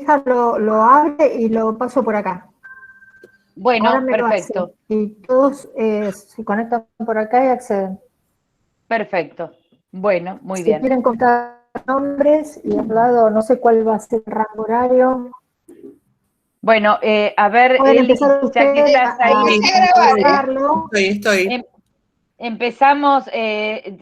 hija lo abre y lo paso por acá. Bueno, Ahora me perfecto. lo hace. Y todos se conectan por acá y acceden. Perfecto. Bueno, muy Si bien. quieren contar nombres y al lado, no sé cuál va a ser el rango horario. Bueno, a ver, Pueden Eli, empezar ya que ustedes estás ahí, a grabarlo. Estoy. Empezamos,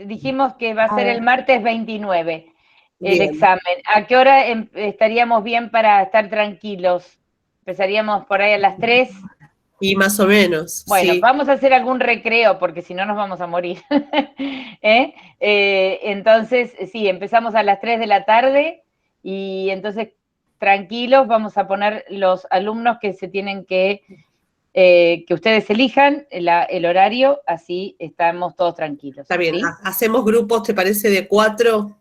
dijimos que va a ser el martes 29 el Bien. examen. ¿A qué hora estaríamos bien para estar tranquilos? ¿Empezaríamos por ahí a las 3? Y más o menos, Bueno, sí. vamos a hacer algún recreo porque si no nos vamos a morir. Entonces, sí, empezamos a las 3 de la tarde y entonces tranquilos, vamos a poner los alumnos que se tienen que ustedes elijan el horario, así estamos todos tranquilos. Está bien. ¿Sí? Hacemos grupos, ¿te parece de 4?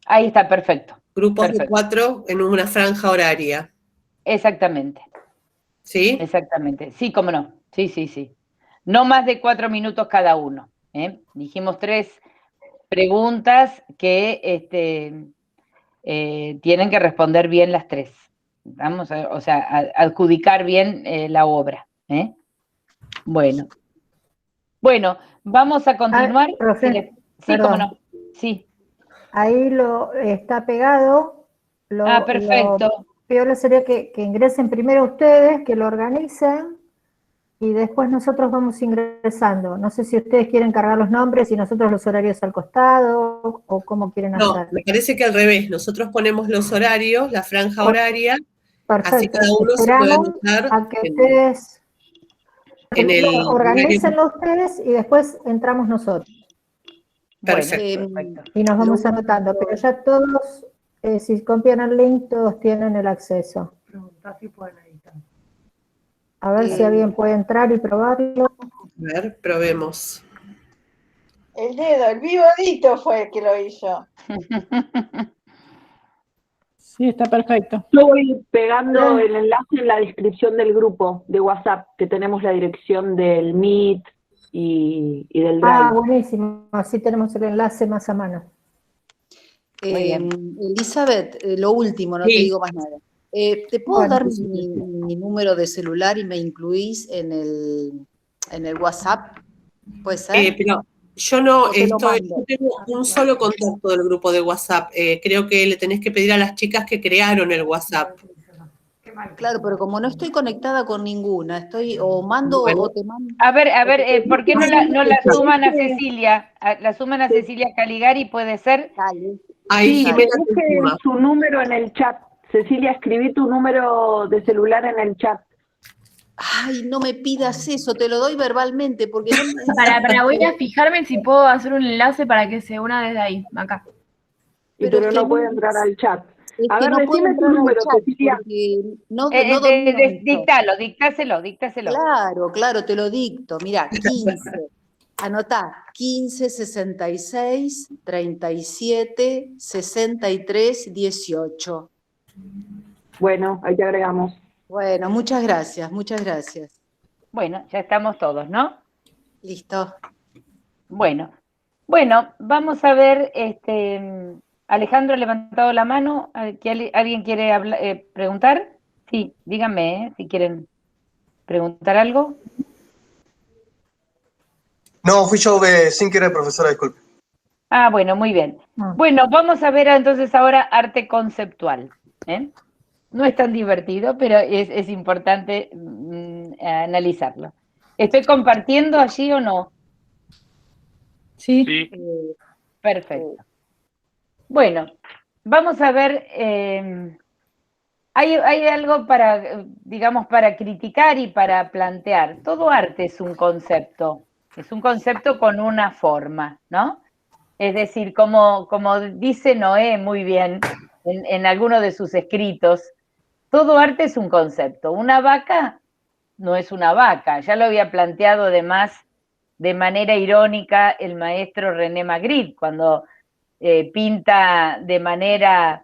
Ahí está, perfecto. Grupos Perfecto. de 4 en una franja horaria. Exactamente. ¿Sí? Exactamente. Sí, cómo no. Sí, sí, sí. No más de 4 minutos cada uno. Dijimos 3 preguntas que tienen que responder bien las 3. Vamos a, o sea, adjudicar bien la obra. Bueno. Bueno, vamos a continuar. Profe, Sí, cómo perdón. no. Sí. Ahí está pegado. Lo Perfecto. peor sería que ingresen primero ustedes, que lo organicen, y después nosotros vamos ingresando. No sé si ustedes quieren cargar los nombres y nosotros los horarios al costado, o cómo quieren No, hacer. me parece que al revés. Nosotros ponemos los horarios, la franja horaria, así Perfecto. cada uno se puede Esperamos anotar a que ustedes en el horario. organícenlo ustedes y después entramos nosotros. Perfecto. Bueno, Y nos vamos anotando, pero ya todos, si copian el link, todos tienen el acceso. A ver si alguien puede entrar y probarlo. A ver, probemos. El dedo, el vivodito fue el que lo hizo. Sí, está perfecto. Yo voy pegando el enlace en la descripción del grupo de WhatsApp, que tenemos la dirección del Meet y del Drive. Ah, buenísimo. Así tenemos el enlace más a mano. Elizabeth, lo último, no te digo más nada. ¿Te puedo dar mi número de celular y me incluís en el WhatsApp? ¿Puede ser? Pero yo no te lo estoy, mando. yo tengo un solo contacto del grupo de WhatsApp. Creo que le tenés que pedir a las chicas que crearon el WhatsApp. Claro, pero como no estoy conectada con ninguna, estoy o mando Bueno. o te mando. A ver, ¿por qué no la suman a Cecilia? La suman a Cecilia Caligari, ¿puede ser? Ahí Sí, Jimena que te suma. deje su número en el chat. Cecilia, escribí tu número de celular en el chat. Ay, no me pidas eso, te lo doy verbalmente, porque no me... Para, voy a fijarme si puedo hacer un enlace para que se una desde ahí, acá. Pero no puede entrar al chat. A ver, no puedo decime tu entrar al número, chat Cecilia. porque no domino esto. Dictáselo. Claro, te lo dicto. Mirá, 15. Anotá, 15 66 37 63 18. Bueno, ahí te agregamos. Bueno, muchas gracias, muchas gracias. Bueno, ya estamos todos, ¿no? Listo. Bueno, vamos a ver, Alejandro ha levantado la mano, ¿alguien quiere preguntar? Sí, díganme, si quieren preguntar algo. No, fui yo sin querer, profesora, disculpe. Ah, bueno, muy bien. Bueno, vamos a ver entonces ahora arte conceptual. No es tan divertido, pero es importante analizarlo. ¿Estoy compartiendo allí o no? Sí. Perfecto. Bueno, vamos a ver, hay algo para, digamos, para criticar y para plantear. Todo arte es un concepto con una forma, ¿no? Es decir, como dice Noé muy bien en alguno de sus escritos, todo arte es un concepto. Una vaca no es una vaca, ya lo había planteado además de manera irónica el maestro René Magritte, cuando pinta de manera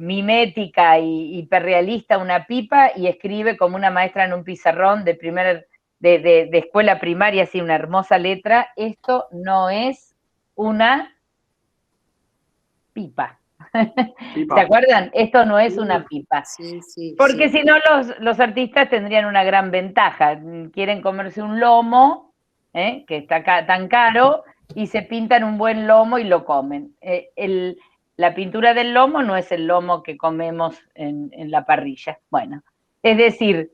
mimética y hiperrealista una pipa y escribe como una maestra en un pizarrón de escuela primaria, así una hermosa letra. Esto no es una pipa. ¿Se acuerdan? Esto no es una pipa. Sí, porque si no, los artistas tendrían una gran ventaja. Quieren comerse un lomo, que está tan caro, y se pintan un buen lomo y lo comen. La pintura del lomo no es el lomo que comemos en la parrilla. Bueno, es decir,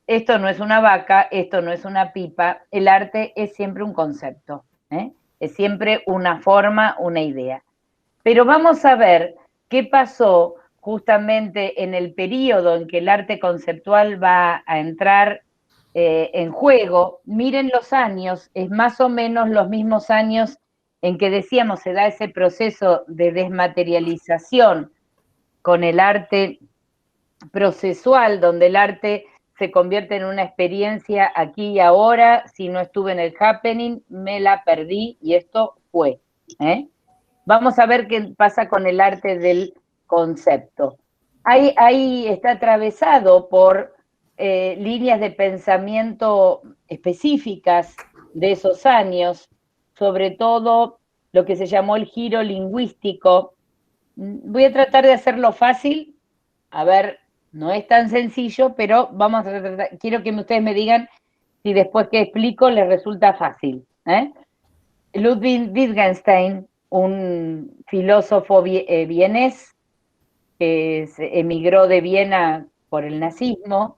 esto no es una vaca, esto no es una pipa, el arte es siempre un concepto, es siempre una forma, una idea. Pero vamos a ver qué pasó justamente en el periodo en que el arte conceptual va a entrar en juego. Miren los años, es más o menos los mismos años en que decíamos se da ese proceso de desmaterialización con el arte procesual, donde el arte se convierte en una experiencia aquí y ahora. Si no estuve en el happening, me la perdí y esto fue. Vamos a ver qué pasa con el arte del concepto. Ahí está atravesado por líneas de pensamiento específicas de esos años, sobre todo lo que se llamó el giro lingüístico. Voy a tratar de hacerlo fácil, a ver, no es tan sencillo, pero vamos a tratar, quiero que ustedes me digan si después que explico les resulta fácil. Ludwig Wittgenstein, un filósofo vienés que emigró de Viena por el nazismo,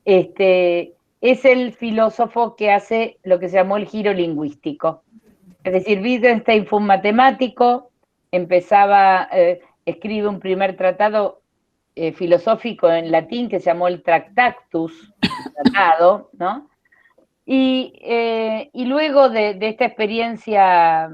es el filósofo que hace lo que se llamó el giro lingüístico. Es decir, Wittgenstein fue un matemático, escribe un primer tratado filosófico en latín que se llamó el Tractatus, tratado, ¿no? Y luego de esta experiencia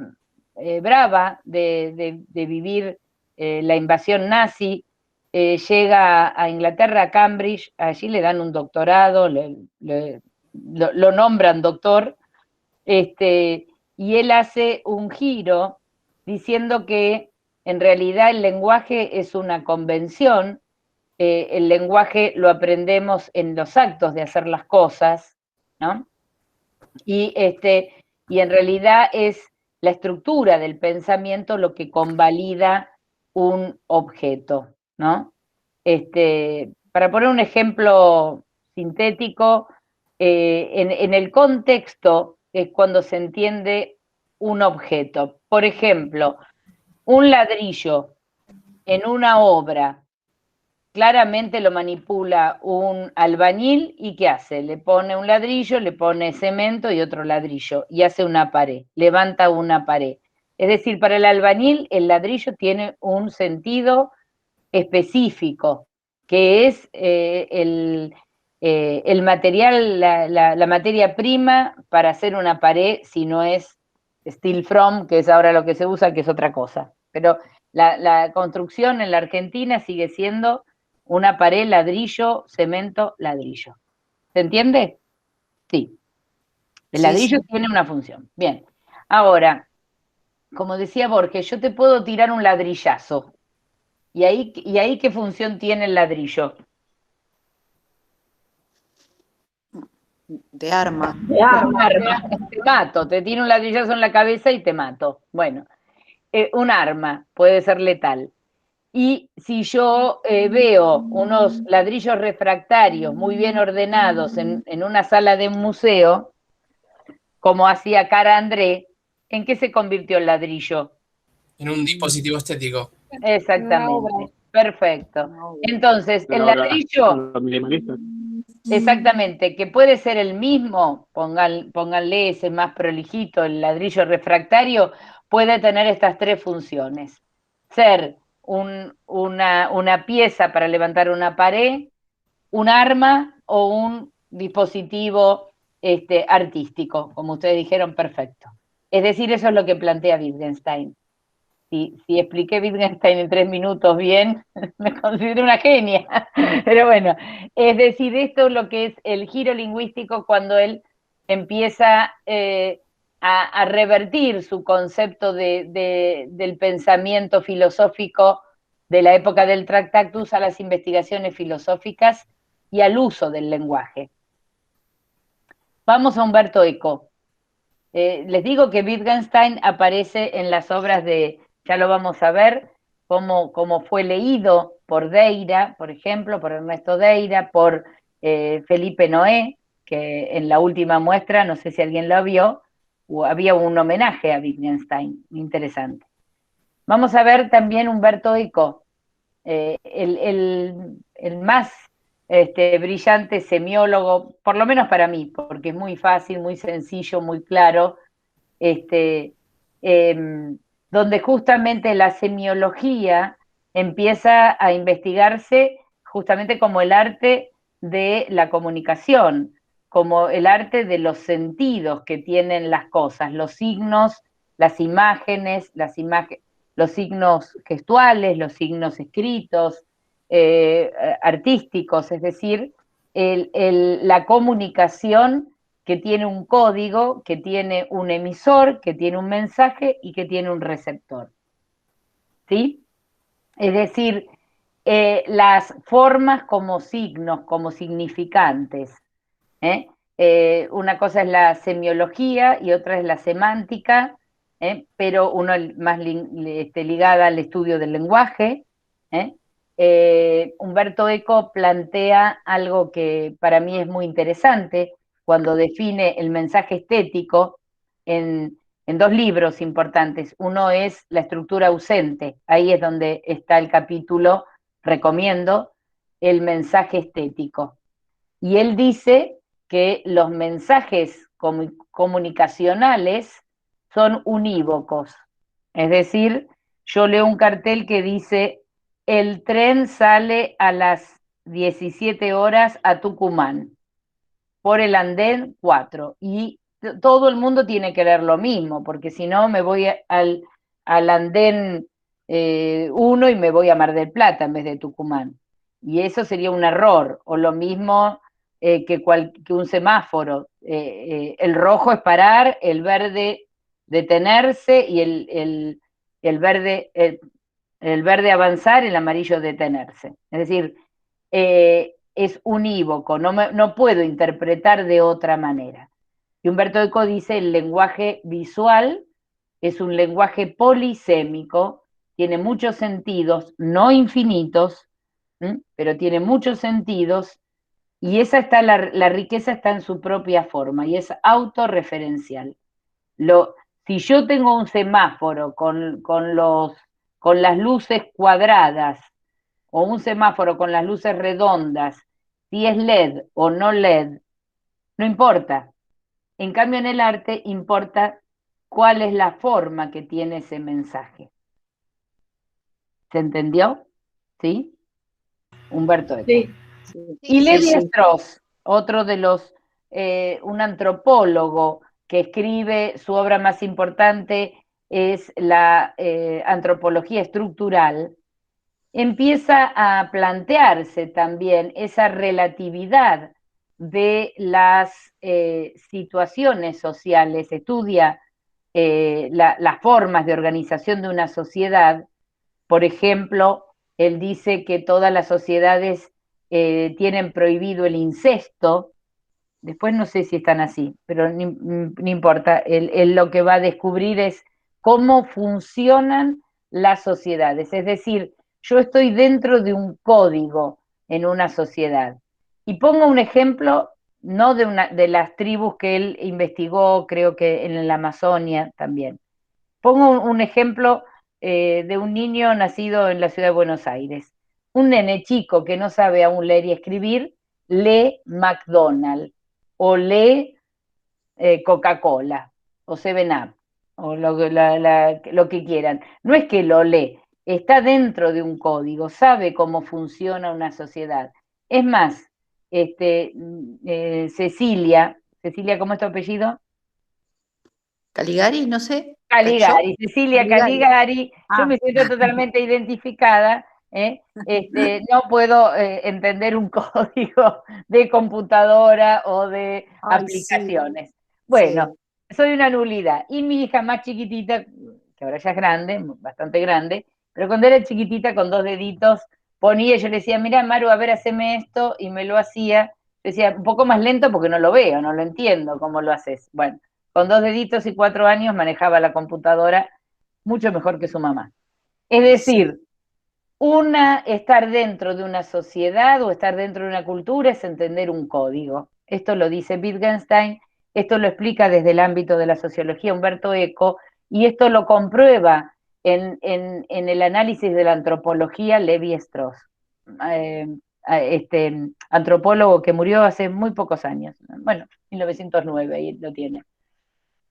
brava de vivir la invasión nazi, llega a Inglaterra, a Cambridge, allí le dan un doctorado, lo nombran doctor, y él hace un giro diciendo que en realidad el lenguaje es una convención, el lenguaje lo aprendemos en los actos de hacer las cosas, ¿no? Y en realidad es la estructura del pensamiento lo que convalida un objeto, ¿no? Para poner un ejemplo sintético, en el contexto es cuando se entiende un objeto. Por ejemplo, un ladrillo en una obra claramente lo manipula un albañil y ¿qué hace? Le pone un ladrillo, le pone cemento y otro ladrillo y hace una pared, levanta una pared. Es decir, para el albañil el ladrillo tiene un sentido específico, que es el material, la materia prima para hacer una pared, si no es steel from, que es ahora lo que se usa, que es otra cosa. Pero la construcción en la Argentina sigue siendo una pared, ladrillo, cemento, ladrillo. ¿Se entiende? Sí. El ladrillo tiene una función. Bien. Ahora, como decía Borges, yo te puedo tirar un ladrillazo. ¿Y ahí qué función tiene el ladrillo? De arma. De arma. Te mato, te tiro un ladrillazo en la cabeza y te mato. Bueno, un arma puede ser letal. Y si yo veo unos ladrillos refractarios muy bien ordenados en una sala de un museo, como hacía Cara André, ¿en qué se convirtió el ladrillo? En un dispositivo estético. Exactamente, perfecto. Entonces, el ladrillo, exactamente, que puede ser el mismo, pónganle ese más prolijito, el ladrillo refractario, puede tener estas tres funciones. Ser una pieza para levantar una pared, un arma o un dispositivo artístico, como ustedes dijeron, perfecto. Es decir, eso es lo que plantea Wittgenstein. Si expliqué Wittgenstein en 3 minutos bien, me considero una genia. Pero bueno, es decir, esto es lo que es el giro lingüístico cuando él empieza a revertir su concepto del pensamiento filosófico de la época del Tractatus a las investigaciones filosóficas y al uso del lenguaje. Vamos a Umberto Eco. Les digo que Wittgenstein aparece en las obras de, ya lo vamos a ver, cómo fue leído por Deira, por ejemplo, por Ernesto Deira, por Felipe Noé, que en la última muestra, no sé si alguien lo vio, había un homenaje a Wittgenstein, interesante. Vamos a ver también Umberto Eco, el más brillante semiólogo, por lo menos para mí, porque es muy fácil, muy sencillo, muy claro, donde justamente la semiología empieza a investigarse justamente como el arte de la comunicación, como el arte de los sentidos que tienen las cosas, los signos, las imágenes, los signos gestuales, los signos escritos, artísticos, es decir, la comunicación que tiene un código, que tiene un emisor, que tiene un mensaje y que tiene un receptor. ¿Sí? Es decir, las formas como signos, como significantes. Una cosa es la semiología y otra es la semántica, pero uno más ligada al estudio del lenguaje. Umberto Eco plantea algo que para mí es muy interesante cuando define el mensaje estético en 2 libros importantes. Uno es La estructura ausente, ahí es donde está el capítulo, recomiendo, el mensaje estético. Y él dice que los mensajes comunicacionales son unívocos. Es decir, yo leo un cartel que dice, el tren sale a las 17 horas a Tucumán, por el andén 4. Y todo el mundo tiene que leer lo mismo, porque si no me voy al andén 1 y me voy a Mar del Plata en vez de Tucumán. Y eso sería un error, o lo mismo que un semáforo. El rojo es parar, el verde detenerse y el verde avanzar, el amarillo detenerse. Es decir, es unívoco, no puedo interpretar de otra manera. Y Umberto Eco dice, el lenguaje visual es un lenguaje polisémico, tiene muchos sentidos, no infinitos, pero tiene muchos sentidos, y esa está la riqueza está en su propia forma, y es autorreferencial. Si yo tengo un semáforo con las luces cuadradas, o un semáforo con las luces redondas, si es LED o no LED, no importa. En cambio, en el arte importa cuál es la forma que tiene ese mensaje. ¿Se entendió? ¿Sí? Humberto Eco. Sí. Y Lévi-Strauss, otro de un antropólogo que escribe, su obra más importante es la antropología estructural, empieza a plantearse también esa relatividad de las situaciones sociales, estudia las formas de organización de una sociedad. Por ejemplo, él dice que todas las sociedades tienen prohibido el incesto. Después no sé si están así, pero no importa. Él lo que va a descubrir es cómo funcionan las sociedades. Es decir, yo estoy dentro de un código en una sociedad. Y pongo un ejemplo, no de las tribus que él investigó, creo que en la Amazonia también. Pongo un ejemplo de un niño nacido en la ciudad de Buenos Aires. Un nene chico que no sabe aún leer y escribir, lee McDonald's, o lee Coca-Cola, o 7-Up, o lo que quieran. No es que lo lee, está dentro de un código, sabe cómo funciona una sociedad. Es más, Cecilia, ¿cómo es tu apellido? Caligari, no sé. Caligari, Cecilia Caligari, yo me siento totalmente identificada, no puedo entender un código de computadora o de aplicaciones. Sí. Bueno, soy una nulidad. Y mi hija más chiquitita, que ahora ya es grande, bastante grande, pero cuando era chiquitita con 2 deditos ponía, yo le decía, mira Maru, a ver, haceme esto, y me lo hacía. Yo decía, un poco más lento porque no lo veo, no lo entiendo cómo lo haces. Bueno, con 2 deditos y 4 años manejaba la computadora mucho mejor que su mamá. Es decir, estar dentro de una sociedad o estar dentro de una cultura es entender un código. Esto lo dice Wittgenstein, esto lo explica desde el ámbito de la sociología Umberto Eco, y esto lo comprueba en el análisis de la antropología Levi-Strauss, antropólogo que murió hace muy pocos años, bueno, 1909, ahí lo tiene.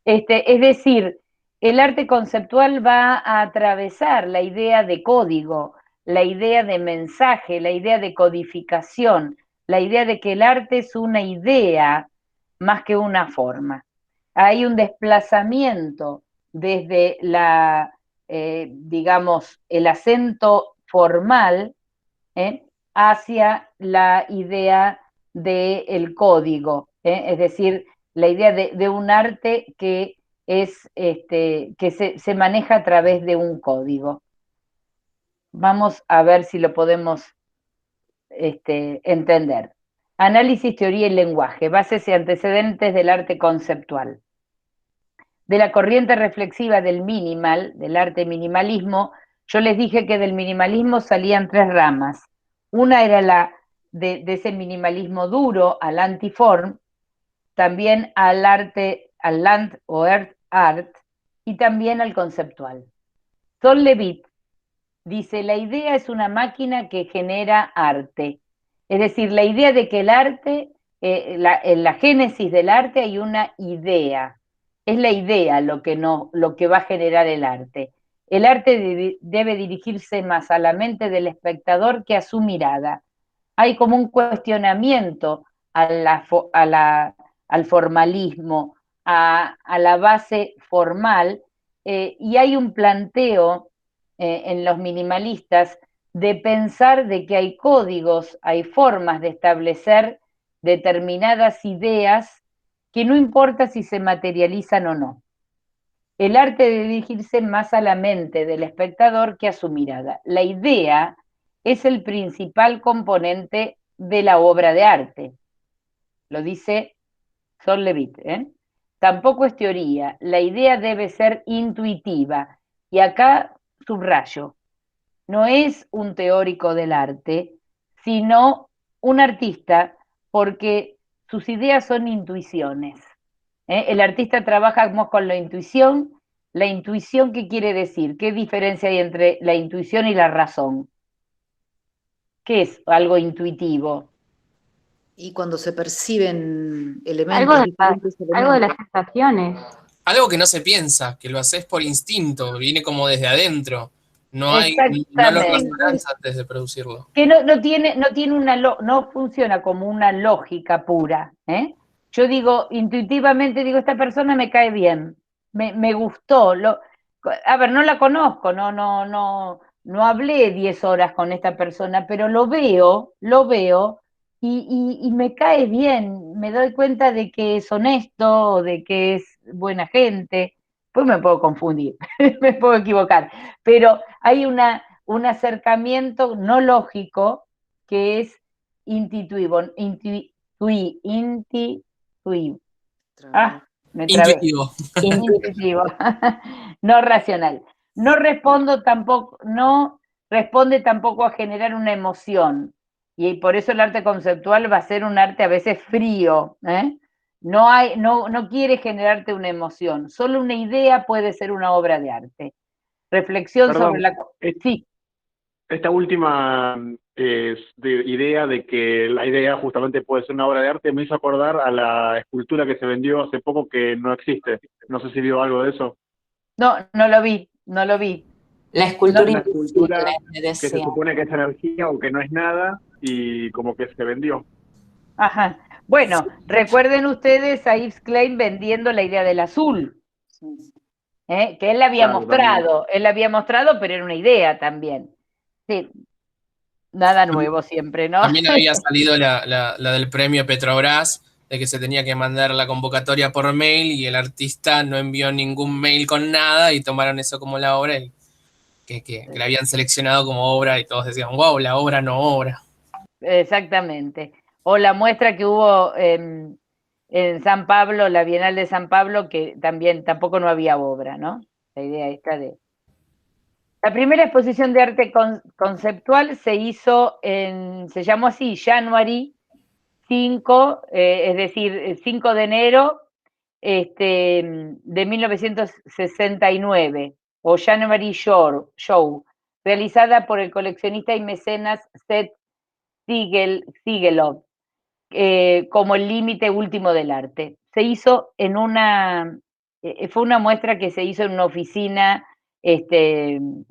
Es decir, el arte conceptual va a atravesar la idea de código, la idea de mensaje, la idea de codificación, la idea de que el arte es una idea más que una forma. Hay un desplazamiento desde digamos, el acento formal hacia la idea del código, es decir, la idea de un arte que se maneja a través de un código. Vamos a ver si lo podemos entender. Análisis, teoría y lenguaje, bases y antecedentes del arte conceptual. De la corriente reflexiva del del arte minimalismo, yo les dije que del minimalismo salían 3 ramas. Una era la de ese minimalismo duro, al antiform, también al arte, al land o earth art, y también al conceptual. Sol Levitt dice, la idea es una máquina que genera arte. Es decir, la idea de que el arte, en la génesis del arte hay una idea. Es la idea lo que va a generar el arte. El arte debe dirigirse más a la mente del espectador que a su mirada. Hay como un cuestionamiento al formalismo, a la base formal, y hay un planteo en los minimalistas de pensar de que hay códigos, hay formas de establecer determinadas ideas que no importa si se materializan o no. El arte debe dirigirse más a la mente del espectador que a su mirada. La idea es el principal componente de la obra de arte. Lo dice Sol Levitt. Tampoco es teoría. La idea debe ser intuitiva. Y acá subrayo, no es un teórico del arte, sino un artista, porque sus ideas son intuiciones. El artista trabaja con la intuición. ¿La intuición qué quiere decir? ¿Qué diferencia hay entre la intuición y la razón? ¿Qué es algo intuitivo? Y cuando se perciben elementos, diferentes algo de elementos. las sensaciones. Algo que no se piensa, que lo haces por instinto, viene como desde adentro. No lo Exactamente. razonás antes de producirlo. Que no funciona como una lógica pura. Yo digo, intuitivamente digo, esta persona me cae bien, me gustó. A ver, no la conozco, no hablé 10 horas con esta persona, pero lo veo y me cae bien, me doy cuenta de que es honesto, de que es buena gente. Pues me puedo confundir, me puedo equivocar, pero hay un acercamiento no lógico que es intuitivo. Me trabé. Intuitivo. Intuitivo. No racional. No responde tampoco a generar una emoción. Y por eso el arte conceptual va a ser un arte a veces frío. No quiere generarte una emoción. Solo una idea puede ser una obra de arte. Reflexión sobre la... Sí. Esta última idea de que la idea justamente puede ser una obra de arte me hizo acordar a la escultura que se vendió hace poco que no existe. No sé si vio algo de eso. No lo vi. La escultura Una escultura invisible, que se supone que es energía o que no es nada y como que se vendió. Ajá. Bueno, recuerden ustedes a Yves Klein vendiendo la idea del azul, que él la había mostrado, pero era una idea también. Sí, nada nuevo siempre, ¿no? También había salido la del premio Petrobras, de que se tenía que mandar la convocatoria por mail y el artista no envió ningún mail con nada y tomaron eso como la obra y que la habían seleccionado como obra y todos decían, wow, la obra no obra. Exactamente. O la muestra que hubo en San Pablo, la Bienal de San Pablo, que tampoco no había obra, ¿no? La idea esta de... La primera exposición de arte conceptual se hizo se llamó así, January 5, es decir, 5 de enero de 1969, o January Show, realizada por el coleccionista y mecenas Seth Siegelow, como el límite último del arte. Se hizo en fue una muestra que se hizo en una oficina del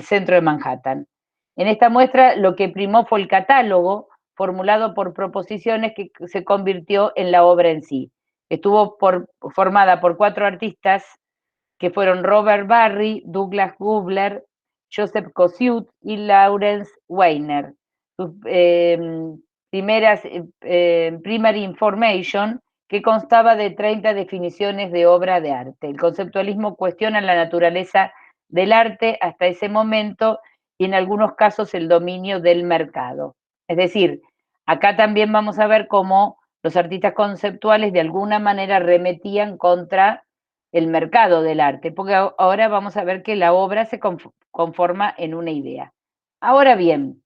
centro de Manhattan. En esta muestra lo que primó fue el catálogo formulado por proposiciones que se convirtió en la obra en sí. Estuvo formada por 4 artistas que fueron Robert Barry, Douglas Gubler, Joseph Kossiut y Lawrence Weiner. Sus primeras primary information, que constaba de 30 definiciones de obra de arte. El conceptualismo cuestiona la naturaleza del arte hasta ese momento y en algunos casos el dominio del mercado. Es decir, acá también vamos a ver cómo los artistas conceptuales de alguna manera remetían contra el mercado del arte, porque ahora vamos a ver que la obra se conforma en una idea. Ahora bien,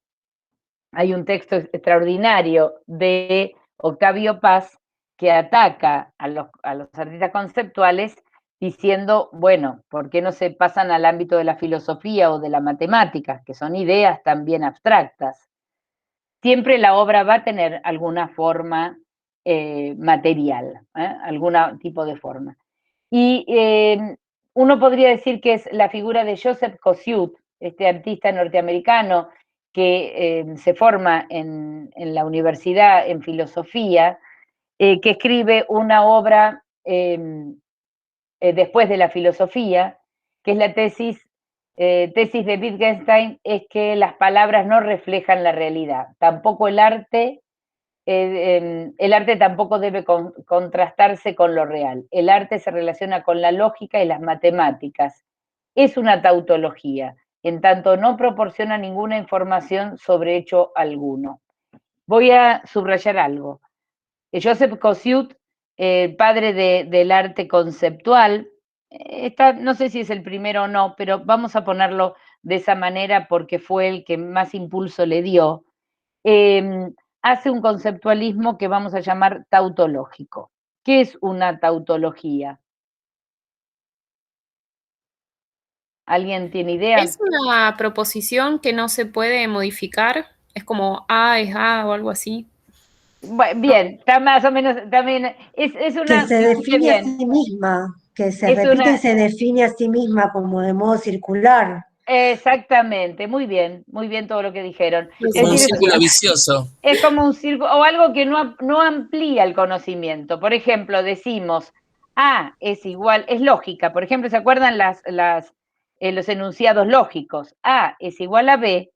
hay un texto extraordinario de Octavio Paz que ataca a los artistas conceptuales diciendo, bueno, ¿por qué no se pasan al ámbito de la filosofía o de la matemática, que son ideas también abstractas? Siempre la obra va a tener alguna forma material, algún tipo de forma. Y uno podría decir que es la figura de Joseph Kossiut, este artista norteamericano que se forma en la universidad en filosofía, que escribe una obra después de la filosofía, que es la tesis de Wittgenstein, es que las palabras no reflejan la realidad, tampoco el arte tampoco debe contrastarse con lo real. El arte se relaciona con la lógica y las matemáticas. Es una tautología, en tanto no proporciona ninguna información sobre hecho alguno. Voy a subrayar algo. Joseph Kossiut, padre del arte conceptual, no sé si es el primero o no, pero vamos a ponerlo de esa manera porque fue el que más impulso le dio. Hace un conceptualismo que vamos a llamar tautológico. ¿Qué es una tautología? ¿Alguien tiene idea? Es una proposición que no se puede modificar. Es como A es A o algo así. Bien, está más o menos también. Es una. Que se define a sí misma, que se repite y se define a sí misma como de modo circular. Exactamente, muy bien todo lo que dijeron. Es como un círculo vicioso. Es como un círculo, o algo que no amplía el conocimiento. Por ejemplo, decimos A es igual, es lógica. Por ejemplo, ¿se acuerdan los enunciados lógicos? A es igual a B,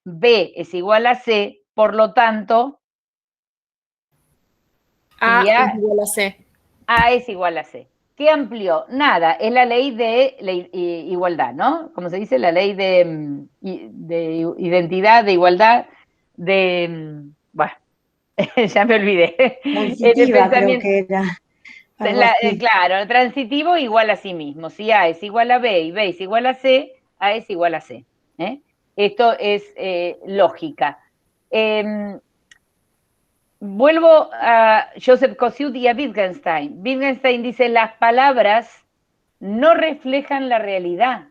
B es igual a C, por lo tanto, A es igual a C. A es igual a C. ¿Qué amplió? Nada, es la ley de igualdad, ¿no? Como se dice, la ley de identidad, de igualdad, bueno, ya me olvidé. Transitiva, creo que era. Claro, transitivo igual a sí mismo. Si A es igual a B y B es igual a C, A es igual a C. Esto es lógica. Vuelvo a Joseph Kossiut y a Wittgenstein. Wittgenstein dice, las palabras no reflejan la realidad.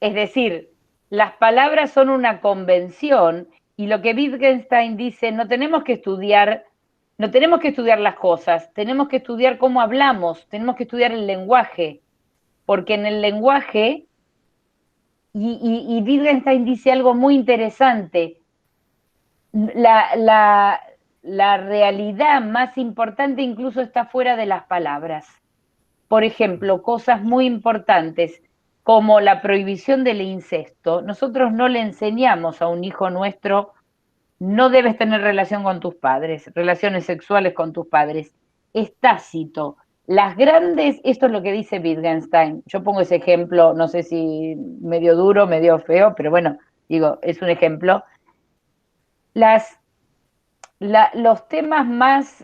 Es decir, las palabras son una convención y lo que Wittgenstein dice, no tenemos que estudiar las cosas, tenemos que estudiar cómo hablamos, tenemos que estudiar el lenguaje, porque en el lenguaje, y Wittgenstein dice algo muy interesante, la realidad más importante incluso está fuera de las palabras. Por ejemplo, cosas muy importantes como la prohibición del incesto. Nosotros no le enseñamos a un hijo nuestro, no debes tener relación con tus padres, relaciones sexuales con tus padres. Es tácito. Las grandes, esto es lo que dice Wittgenstein. Yo pongo ese ejemplo, no sé si medio duro, medio feo, pero bueno, digo, es un ejemplo. Los temas más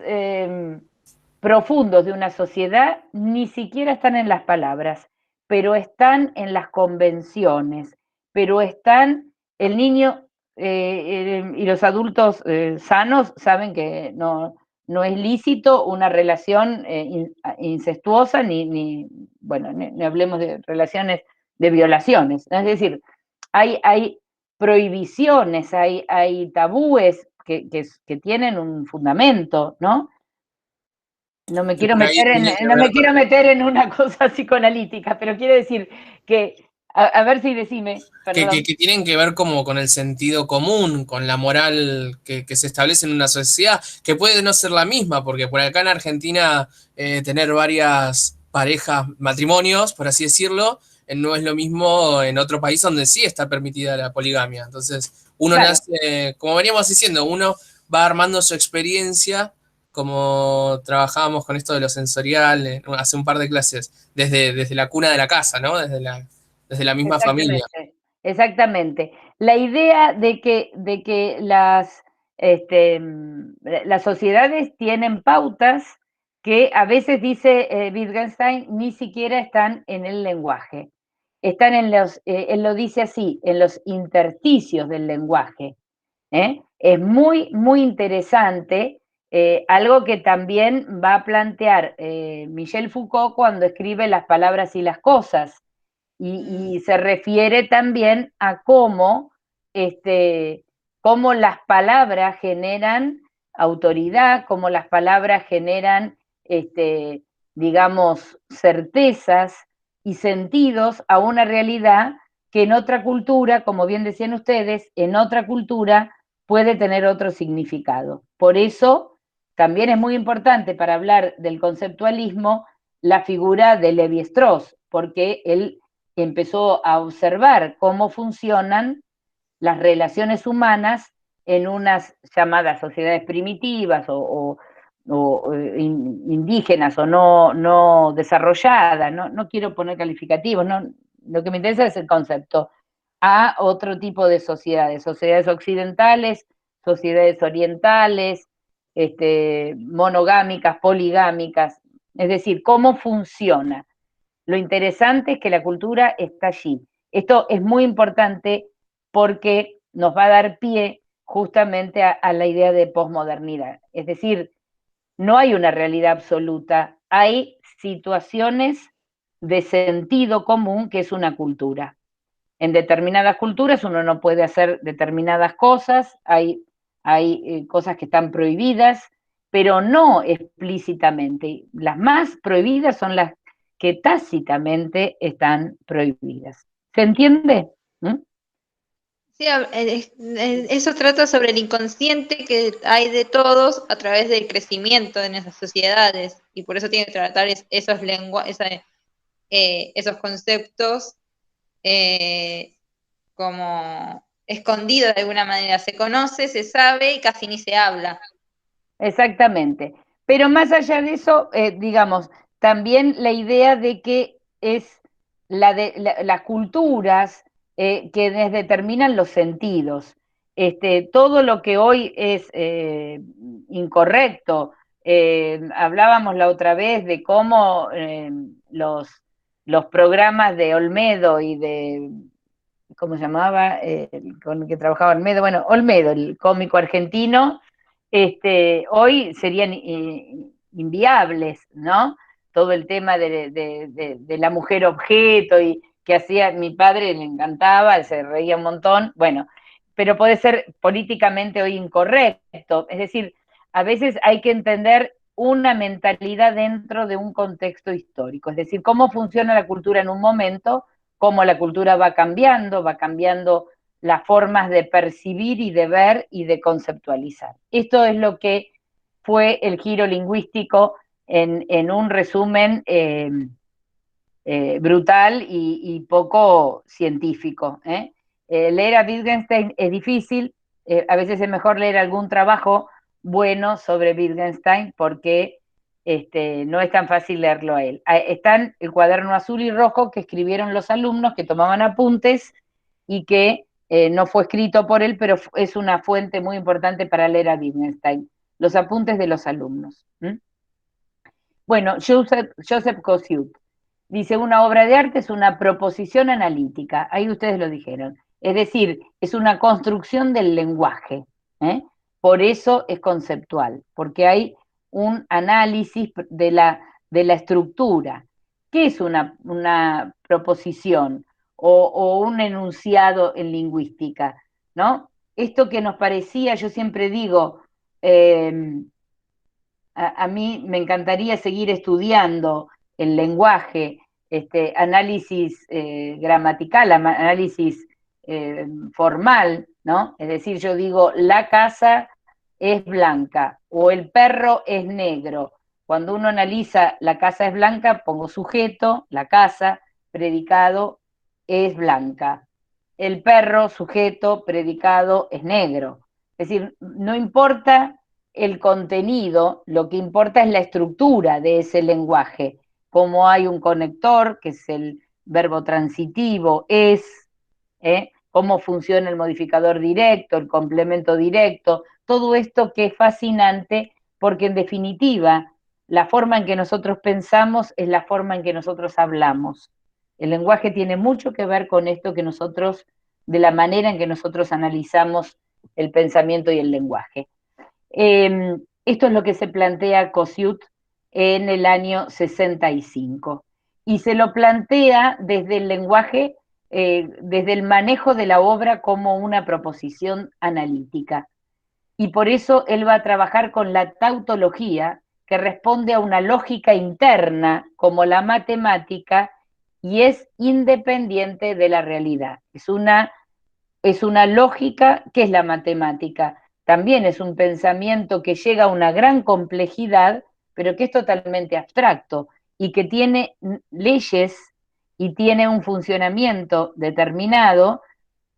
profundos de una sociedad ni siquiera están en las palabras. pero están en las convenciones, pero están, el niño y los adultos sanos saben que no es lícito una relación incestuosa, bueno, ni hablemos de relaciones de violaciones, ¿no? Es decir, hay prohibiciones, hay tabúes que tienen un fundamento, ¿no? No me quiero meter en una cosa psicoanalítica, pero quiero decir que, a ver si decime, perdón. Que tienen que ver como con el sentido común, con la moral que se establece en una sociedad, que puede no ser la misma, porque por acá en Argentina tener varias parejas, matrimonios, por así decirlo, no es lo mismo en otro país donde sí está permitida la poligamia. Entonces, uno nace, como veníamos diciendo, uno va armando su experiencia, como trabajábamos con esto de lo sensorial hace un par de clases, desde la cuna de la casa, ¿no? Desde la misma familia. Exactamente. La idea de que las sociedades tienen pautas que a veces, dice Wittgenstein, ni siquiera están en el lenguaje. Están él lo dice así, en los intersticios del lenguaje. Es muy, muy interesante, algo que también va a plantear Michel Foucault cuando escribe Las palabras y las cosas, y se refiere también a cómo las palabras generan autoridad, cómo las palabras generan, digamos, certezas y sentidos a una realidad que en otra cultura, como bien decían ustedes, en otra cultura puede tener otro significado. Por eso también es muy importante para hablar del conceptualismo la figura de Levi-Strauss, porque él empezó a observar cómo funcionan las relaciones humanas en unas llamadas sociedades primitivas o indígenas o no desarrolladas, no quiero poner calificativos, lo que me interesa es el concepto, a otro tipo de sociedades occidentales, sociedades orientales, monogámicas, poligámicas, es decir, cómo funciona. Lo interesante es que la cultura está allí. Esto es muy importante porque nos va a dar pie justamente a la idea de posmodernidad. Es decir, no hay una realidad absoluta, hay situaciones de sentido común que es una cultura. En determinadas culturas uno no puede hacer determinadas cosas, hay cosas que están prohibidas, pero no explícitamente. Las más prohibidas son las que tácitamente están prohibidas. ¿Se entiende? Sí, eso trata sobre el inconsciente que hay de todos a través del crecimiento en esas sociedades, y por eso tiene que tratar esos conceptos como escondidos de alguna manera. Se conoce, se sabe y casi ni se habla. Exactamente. Pero más allá de eso, digamos, también la idea de que es las culturas quienes determinan los sentidos. Todo lo que hoy es incorrecto, hablábamos la otra vez de cómo los programas de Olmedo y de, ¿cómo se llamaba? Con el que trabajaba Olmedo, bueno, Olmedo, el cómico argentino, hoy serían inviables, ¿no? Todo el tema de la mujer objeto y que hacía, mi padre le encantaba, se reía un montón, bueno, pero puede ser políticamente hoy incorrecto, es decir, a veces hay que entender una mentalidad dentro de un contexto histórico, es decir, cómo funciona la cultura en un momento, cómo la cultura va cambiando las formas de percibir y de ver y de conceptualizar. Esto es lo que fue el giro lingüístico en un resumen brutal y poco científico. Leer a Wittgenstein es difícil, a veces es mejor leer algún trabajo bueno sobre Wittgenstein porque no es tan fácil leerlo a él. Están el cuaderno azul y rojo que escribieron los alumnos que tomaban apuntes y que no fue escrito por él, pero es una fuente muy importante para leer a Wittgenstein, los apuntes de los alumnos. Bueno, Joseph Kossiut. dice, una obra de arte es una proposición analítica, ahí ustedes lo dijeron, es decir, es una construcción del lenguaje, por eso es conceptual, porque hay un análisis de la estructura. ¿Qué es una proposición o un enunciado en lingüística? ¿No? Esto que nos parecía, yo siempre digo, a mí me encantaría seguir estudiando el lenguaje, análisis gramatical, análisis formal, ¿no? Es decir, yo digo, la casa es blanca o el perro es negro. Cuando uno analiza la casa es blanca, pongo sujeto, la casa, predicado, es blanca. El perro, sujeto, predicado, es negro. Es decir, no importa el contenido, lo que importa es la estructura de ese lenguaje. Como hay un conector, que es el verbo transitivo, cómo funciona el modificador directo, el complemento directo, todo esto que es fascinante, porque en definitiva, la forma en que nosotros pensamos es la forma en que nosotros hablamos. El lenguaje tiene mucho que ver con esto que nosotros, de la manera en que nosotros analizamos el pensamiento y el lenguaje. Esto es lo que se plantea Kossiut en el año 65. Y se lo plantea desde el lenguaje, desde el manejo de la obra como una proposición analítica. Y por eso él va a trabajar con la tautología, que responde a una lógica interna, como la matemática, y es independiente de la realidad. Es una lógica, ¿qué es la matemática? También es un pensamiento que llega a una gran complejidad, pero que es totalmente abstracto y que tiene leyes y tiene un funcionamiento determinado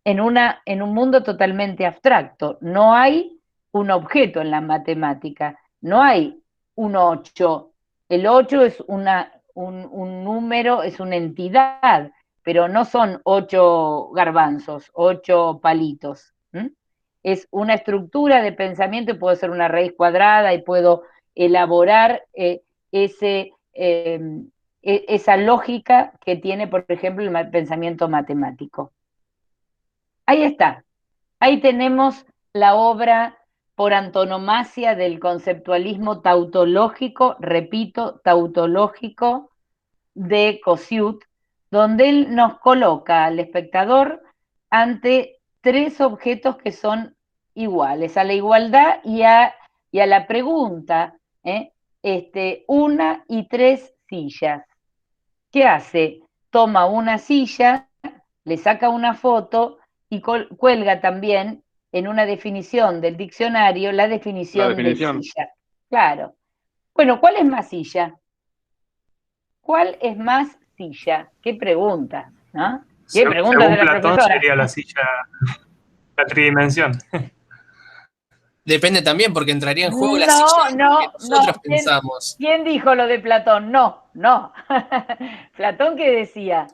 en un mundo totalmente abstracto. No hay un objeto en la matemática, no hay un 8. El 8 es un número, es una entidad, pero no son 8 garbanzos, 8 palitos. Es una estructura de pensamiento y puedo hacer una raíz cuadrada y puedo elaborar esa lógica que tiene, por ejemplo, el pensamiento matemático. Ahí está. Ahí tenemos la obra por antonomasia del conceptualismo tautológico, repito, tautológico de Kossiut, donde él nos coloca al espectador ante 3 objetos que son iguales, a la igualdad y a la pregunta, 1 y 3 sillas. ¿Qué hace? Toma una silla, le saca una foto y cuelga también en una definición del diccionario la definición de silla. Claro. Bueno, ¿cuál es más silla? ¿Cuál es más silla? ¿Qué pregunta? ¿No? ¿Qué pregunta según de la Platón profesora? sería la silla, la tridimensión. Depende también, porque entraría en juego la silla que nosotros pensamos. ¿Quién dijo lo de Platón? No. Platón, ¿qué decía?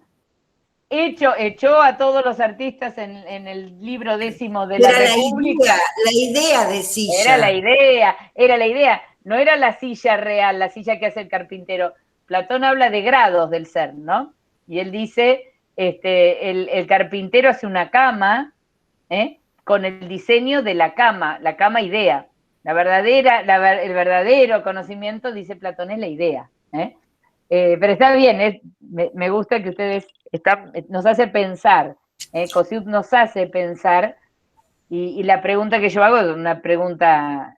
Echó a todos los artistas en el libro 10 de la República. La idea de silla. Era la idea. No era la silla real, la silla que hace el carpintero. Platón habla de grados del ser, ¿no? Y él dice, el carpintero hace una cama, con el diseño de la cama idea. El verdadero conocimiento, dice Platón, es la idea. Pero está bien, me gusta que ustedes nos hace pensar, Kossiut nos hace pensar, y la pregunta que yo hago es una pregunta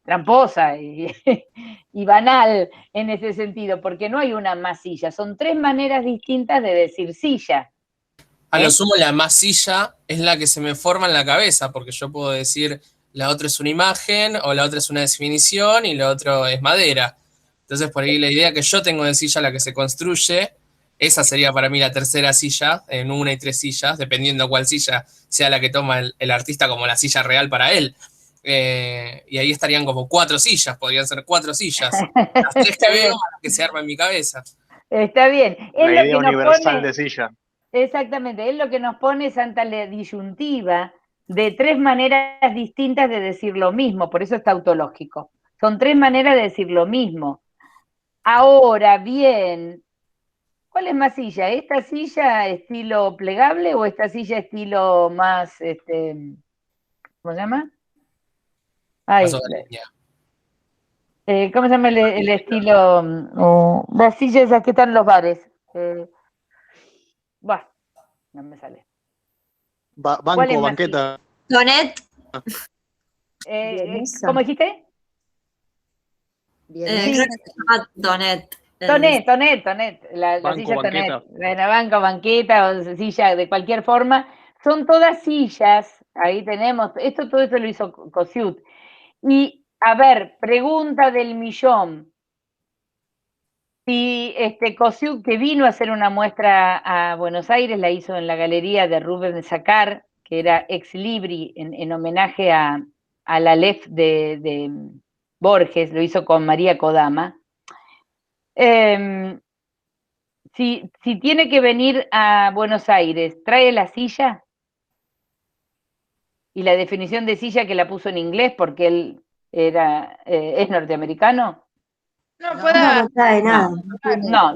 tramposa y banal en ese sentido, porque no hay una más silla, son 3 maneras distintas de decir silla. A lo sumo, la más silla es la que se me forma en la cabeza, porque yo puedo decir la otra es una imagen, o la otra es una definición, y la otra es madera. Entonces, por ahí la idea que yo tengo de silla, la que se construye, esa sería para mí la tercera silla, en 1 y 3 sillas, dependiendo cuál silla sea la que toma el artista como la silla real para él. Y ahí estarían como 4 sillas, podrían ser 4 sillas. Las 3 que veo, las que se arman en mi cabeza. Está bien. La idea universal de silla. Exactamente, es lo que nos pone Santa la disyuntiva de 3 maneras distintas de decir lo mismo, por eso es tautológico. Son 3 maneras de decir lo mismo. Ahora bien, ¿Cuál es más silla? ¿Esta silla estilo plegable o esta silla estilo más, ¿cómo se llama? Ay, ¿cómo se llama el estilo? Las sillas esas que están en los bares. No me sale. ¿Cuál es Banco, más banqueta. Donet. ¿Cómo dijiste? Creo que se llama Donet. Tonet, la Banco, silla banqueta. Tonet, bueno, banco, banqueta o silla de cualquier forma, son todas sillas, ahí tenemos, todo esto lo hizo Cosiut. Y, a ver, pregunta del millón, si Cosiut, que vino a hacer una muestra a Buenos Aires, la hizo en la galería de Rubén Sacar, que era ex libri, en homenaje a la Aleph de Borges, lo hizo con María Kodama. Si tiene que venir a Buenos Aires, ¿trae la silla? Y la definición de silla que la puso en inglés porque él es norteamericano. No, No trae nada.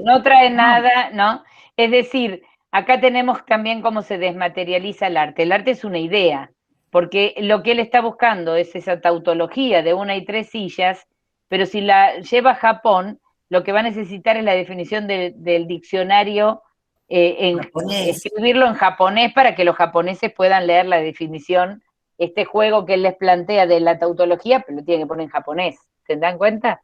No trae nada, ¿no? Es decir, acá tenemos también cómo se desmaterializa el arte. El arte es una idea, porque lo que él está buscando es esa tautología de 1 y 3 sillas, pero si la lleva a Japón, lo que va a necesitar es la definición del diccionario, escribirlo en japonés para que los japoneses puedan leer la definición, este juego que él les plantea de la tautología, pero lo tiene que poner en japonés. ¿Se dan cuenta?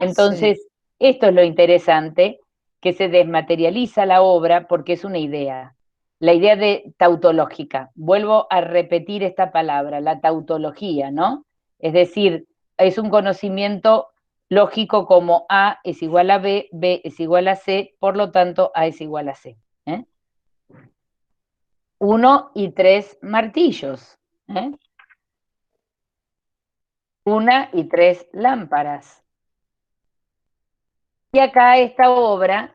Entonces, esto es lo interesante, que se desmaterializa la obra porque es una idea. La idea de tautológica. Vuelvo a repetir esta palabra, la tautología, ¿no? Es decir, es un conocimiento lógico como A es igual a B, B es igual a C, por lo tanto A es igual a C. 1 y 3 martillos. 1 y 3 lámparas. Y acá esta obra,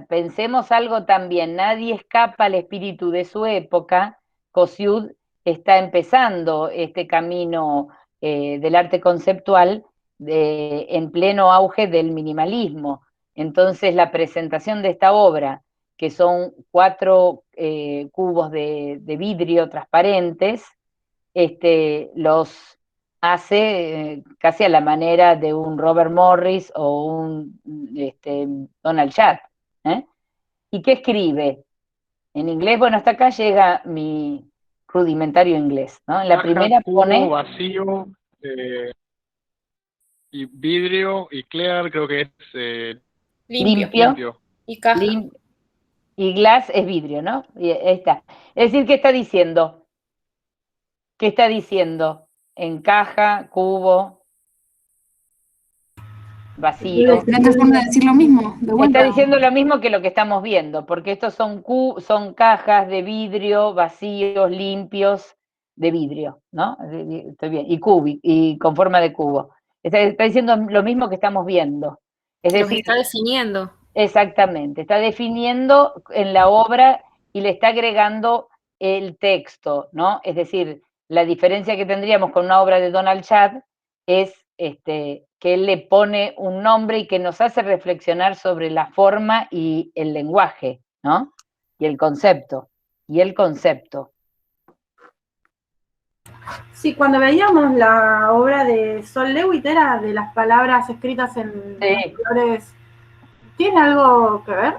pensemos algo también, nadie escapa al espíritu de su época. Cosiud está empezando este camino del arte conceptual en pleno auge del minimalismo. Entonces la presentación de esta obra, que son 4 cubos de vidrio transparentes, los hace casi a la manera de un Robert Morris o un Donald Judd. ¿Y qué escribe? En inglés, bueno, hasta acá llega mi rudimentario inglés, ¿no? En la primera cubo, pone... vacío, y vidrio, y clear creo que es... limpio. Y caja. Y glass es vidrio, ¿no? Y ahí está. Es decir, ¿qué está diciendo? ¿Qué está diciendo? En caja, cubo, vacío. Es otra forma de decir lo mismo, de vuelta. Está diciendo lo mismo que lo que estamos viendo, porque estos son cajas de vidrio, vacíos, limpios, de vidrio, ¿no? Estoy bien. Y con forma de cubo. Está diciendo lo mismo que estamos viendo. Es Lo que decir, está definiendo. exactamente, está definiendo en la obra y le está agregando el texto, ¿no? Es decir, la diferencia que tendríamos con una obra de Donald Judd es que él le pone un nombre y que nos hace reflexionar sobre la forma y el lenguaje, ¿no? Y el concepto. Sí, cuando veíamos la obra de Sol Lewitt era de las palabras escritas en colores. ¿Tiene algo que ver?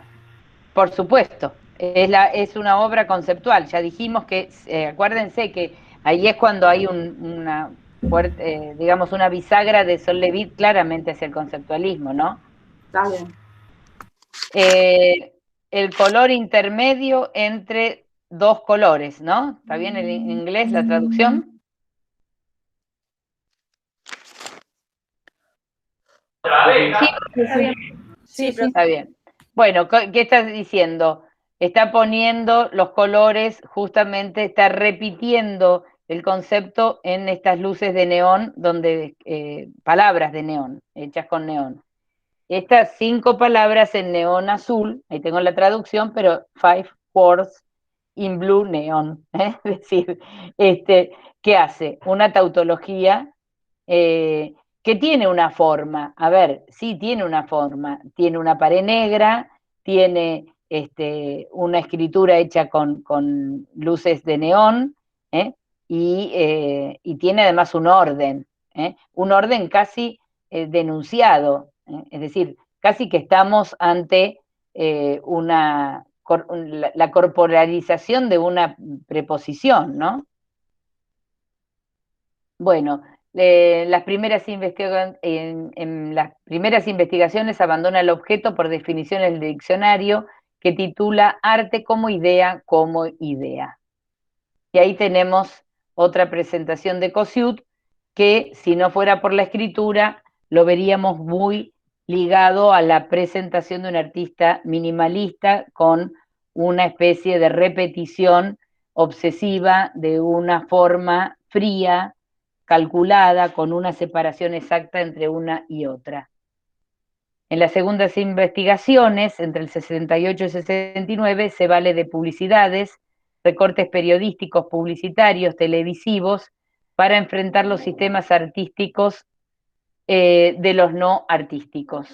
Por supuesto, es una obra conceptual. Ya dijimos que, acuérdense que ahí es cuando hay una fuerte, digamos, una bisagra de Sol Lewitt claramente hacia el conceptualismo, ¿no? Está bien. El color intermedio entre 2 colores, ¿no? ¿Está bien en inglés la traducción? Sí, está bien. Sí, está bien. Bueno, ¿qué estás diciendo? Está poniendo los colores, justamente está repitiendo el concepto en estas luces de neón, donde palabras de neón, hechas con neón. Estas 5 palabras en neón azul, ahí tengo la traducción, pero 5 words in blue neon, ¿eh? Es decir, ¿qué hace? Una tautología que tiene una forma. A ver, sí tiene una forma. Tiene una pared negra, tiene una escritura hecha con luces de neón, y tiene además un orden casi denunciado, es decir, casi que estamos ante la corporalización de una preposición, ¿no? Bueno, en las primeras investigaciones abandona el objeto por definición del diccionario, que titula Arte como idea, como idea. Y ahí tenemos otra presentación de Kossiut, que si no fuera por la escritura, lo veríamos muy ligado a la presentación de un artista minimalista con una especie de repetición obsesiva de una forma fría, calculada, con una separación exacta entre una y otra. En las segundas investigaciones, entre el 68 y 69, se vale de publicidades, recortes periodísticos, publicitarios, televisivos, para enfrentar los sistemas artísticos de los no artísticos.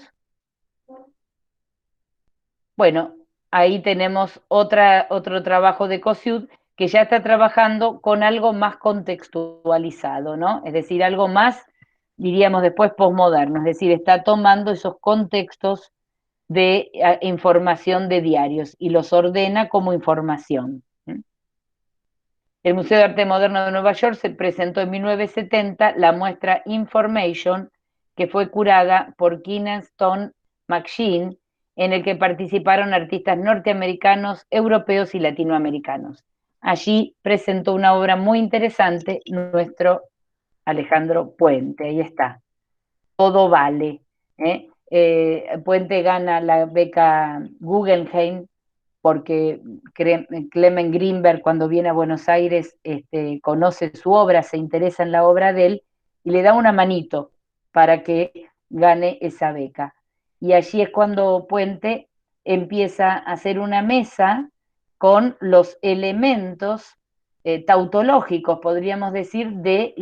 Bueno, ahí tenemos otro trabajo de Kossiut, que ya está trabajando con algo más contextualizado, ¿no? Es decir, algo más, diríamos después, posmoderno, es decir, está tomando esos contextos de información de diarios y los ordena como información. El Museo de Arte Moderno de Nueva York se presentó en 1970 la muestra Information, que fue curada por Keenan Stone McShane, en el que participaron artistas norteamericanos, europeos y latinoamericanos. Allí presentó una obra muy interesante nuestro Alejandro Puente, ahí está. Todo vale. Puente gana la beca Guggenheim porque Clement Greenberg, cuando viene a Buenos Aires, conoce su obra, se interesa en la obra de él y le da una manito para que gane esa beca. Y allí es cuando Puente empieza a hacer una mesa con los elementos tautológicos, podríamos decir, del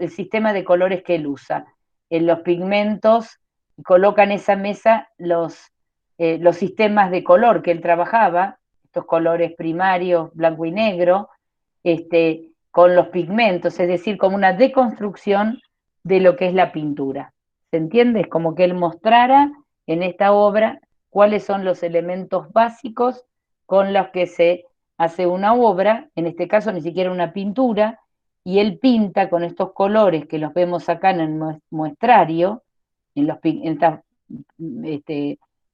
sistema de colores que él usa. En los pigmentos coloca en esa mesa los sistemas de color que él trabajaba, estos colores primarios, blanco y negro, con los pigmentos, es decir, como una deconstrucción de lo que es la pintura. ¿Se entiende? Es como que él mostrara en esta obra cuáles son los elementos básicos con los que se hace una obra, en este caso ni siquiera una pintura, y él pinta con estos colores que los vemos acá en el muestrario, en estas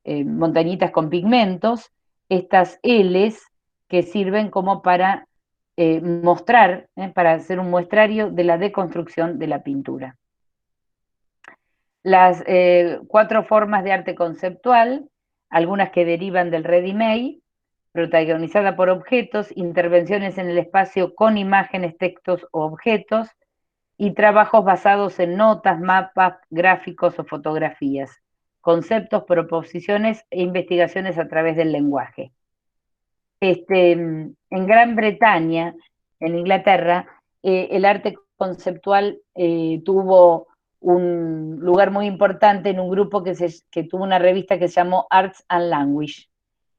montañitas con pigmentos, estas L's que sirven como para mostrar, para hacer un muestrario de la deconstrucción de la pintura. Las 4 formas de arte conceptual, algunas que derivan del ready-made, protagonizada por objetos, intervenciones en el espacio con imágenes, textos o objetos, y trabajos basados en notas, mapas, gráficos o fotografías, conceptos, proposiciones e investigaciones a través del lenguaje. En Gran Bretaña, en Inglaterra, el arte conceptual tuvo un lugar muy importante en un grupo que tuvo una revista que se llamó Arts and Language.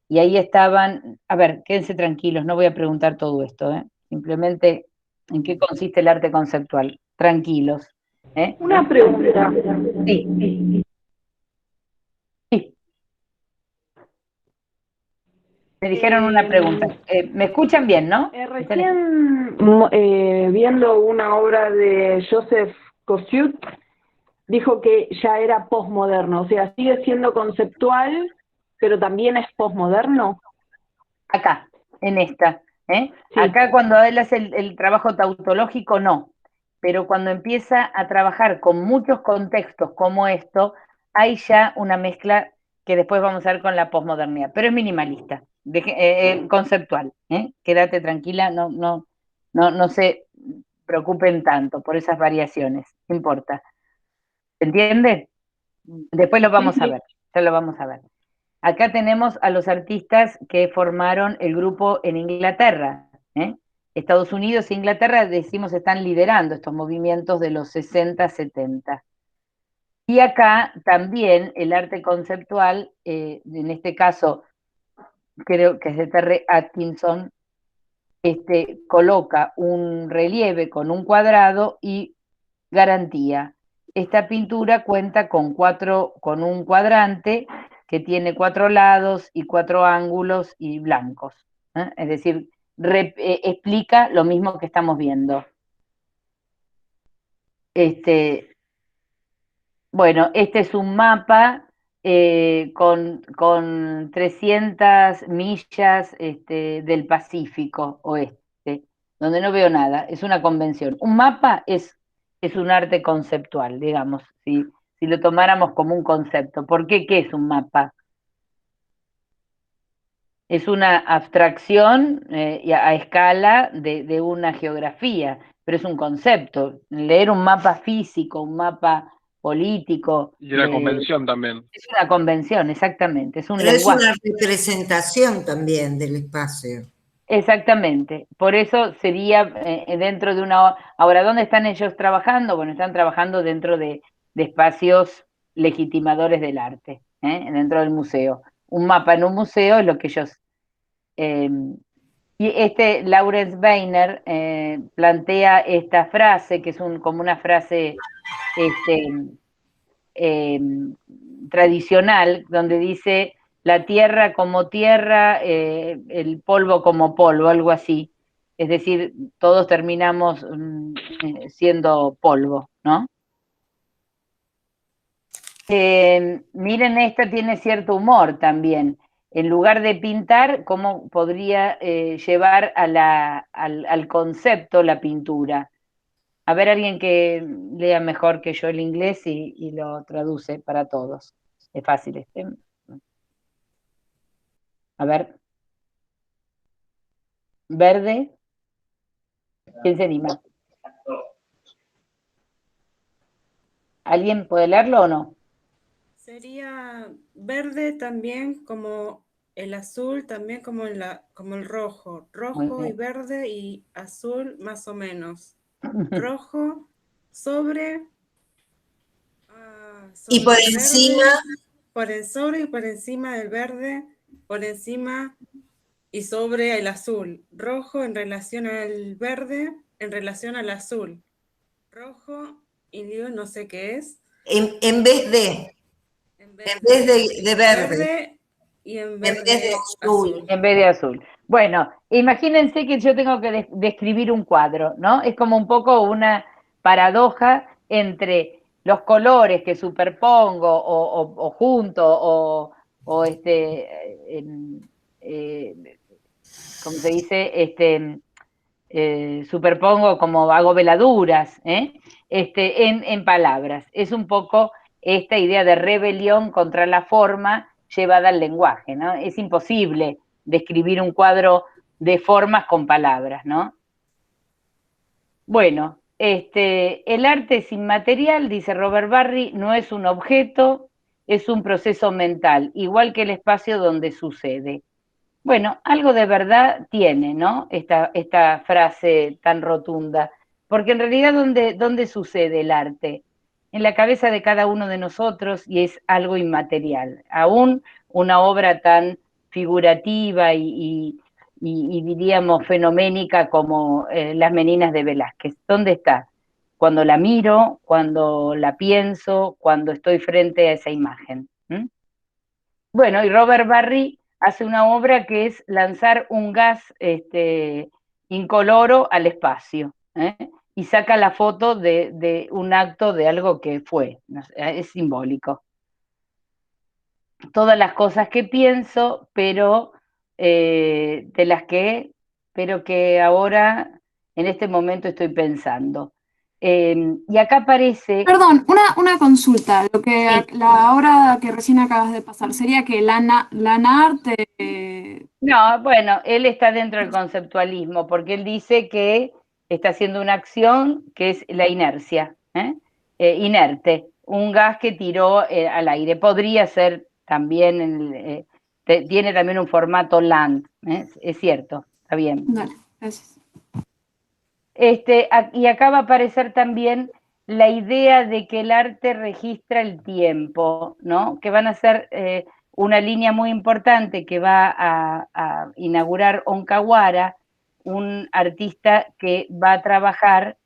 Y ahí estaban, a ver, quédense tranquilos, no voy a preguntar todo esto, simplemente en qué consiste el arte conceptual. Tranquilos. Una pregunta. Sí. Me dijeron una pregunta. ¿Me escuchan bien, no? Recién viendo una obra de Joseph Kossiut, dijo que ya era posmoderno, o sea, sigue siendo conceptual, pero también es posmoderno. Acá, en esta. Sí. Acá cuando él hace el trabajo tautológico, no. Pero cuando empieza a trabajar con muchos contextos como esto, hay ya una mezcla que después vamos a ver con la posmodernidad, pero es minimalista, conceptual. Quédate tranquila, no se preocupen tanto por esas variaciones, no importa. ¿Se entiende? Después lo vamos a ver, ya lo vamos a ver. Acá tenemos a los artistas que formaron el grupo en Inglaterra. Estados Unidos e Inglaterra, decimos, están liderando estos movimientos de los 60, 70. Y acá también el arte conceptual, en este caso, creo que es de Terry Atkinson, coloca un relieve con un cuadrado y garantía. Esta pintura cuenta con un cuadrante que tiene 4 lados y 4 ángulos y blancos. Es decir, explica lo mismo que estamos viendo. Bueno, este es un mapa con 300 millas del Pacífico Oeste, donde no veo nada, es una convención. Un mapa es un arte conceptual, digamos, si lo tomáramos como un concepto. ¿Por qué? ¿Qué es un mapa? Es una abstracción a escala de una geografía, pero es un concepto. Leer un mapa físico, un mapa político. Y una convención también. Es una convención, exactamente. Es un Pero lenguaje. es una representación también del espacio. Exactamente. Por eso sería dentro de una... Ahora, ¿dónde están ellos trabajando? Bueno, están trabajando dentro de espacios legitimadores del arte, dentro del museo. Un mapa en un museo es lo que ellos... y Lawrence Weiner plantea esta frase, que es como una frase tradicional, donde dice la tierra como tierra, el polvo como polvo, algo así. Es decir, todos terminamos siendo polvo, ¿no? Miren, esta tiene cierto humor también. En lugar de pintar, ¿cómo podría llevar al concepto la pintura? A ver, alguien que lea mejor que yo el inglés y lo traduce para todos. Es fácil este. A ver. Verde. ¿Quién se anima? ¿Alguien puede leerlo o no? Sería verde también como el azul, también como el rojo. Rojo y verde y azul más o menos. Rojo sobre y por el encima. Verde, por el sobre y por encima del verde, por encima y sobre el azul. Rojo en relación al verde, en relación al azul. Rojo y digo, no sé qué es. En vez de verde. Y en vez de azul. En vez de azul. Bueno, imagínense que yo tengo que describir un cuadro, ¿no? Es como un poco una paradoja entre los colores que superpongo o junto ¿cómo se dice? Superpongo como hago veladuras, en palabras. Es un poco esta idea de rebelión contra la forma llevada al lenguaje, ¿no? Es imposible describir un cuadro de formas con palabras, ¿no? Bueno, el arte es inmaterial, dice Robert Barry, no es un objeto, es un proceso mental, igual que el espacio donde sucede. Bueno, algo de verdad tiene, ¿no? Esta frase tan rotunda, porque en realidad, ¿dónde sucede el arte? En la cabeza de cada uno de nosotros y es algo inmaterial. Aún una obra tan figurativa y diríamos fenoménica como Las Meninas de Velázquez. ¿Dónde está? Cuando la miro, cuando la pienso, cuando estoy frente a esa imagen. Bueno, y Robert Barry hace una obra que es lanzar un gas incoloro al espacio, y saca la foto de un acto de algo que fue, es simbólico. Todas las cosas que pienso, pero pero que ahora, en este momento, estoy pensando. Y acá aparece... Perdón, una consulta. La obra que recién acabas de pasar, ¿sería que Lanart... No, bueno, él está dentro del conceptualismo, porque él dice que está haciendo una acción que es la inercia, inerte, un gas que tiró al aire. Podría ser también, tiene también un formato Land, es cierto, está bien. Vale, gracias. Y acá va a aparecer también la idea de que el arte registra el tiempo, ¿no? Que van a ser una línea muy importante que va a inaugurar Onkawara, un artista que va a trabajar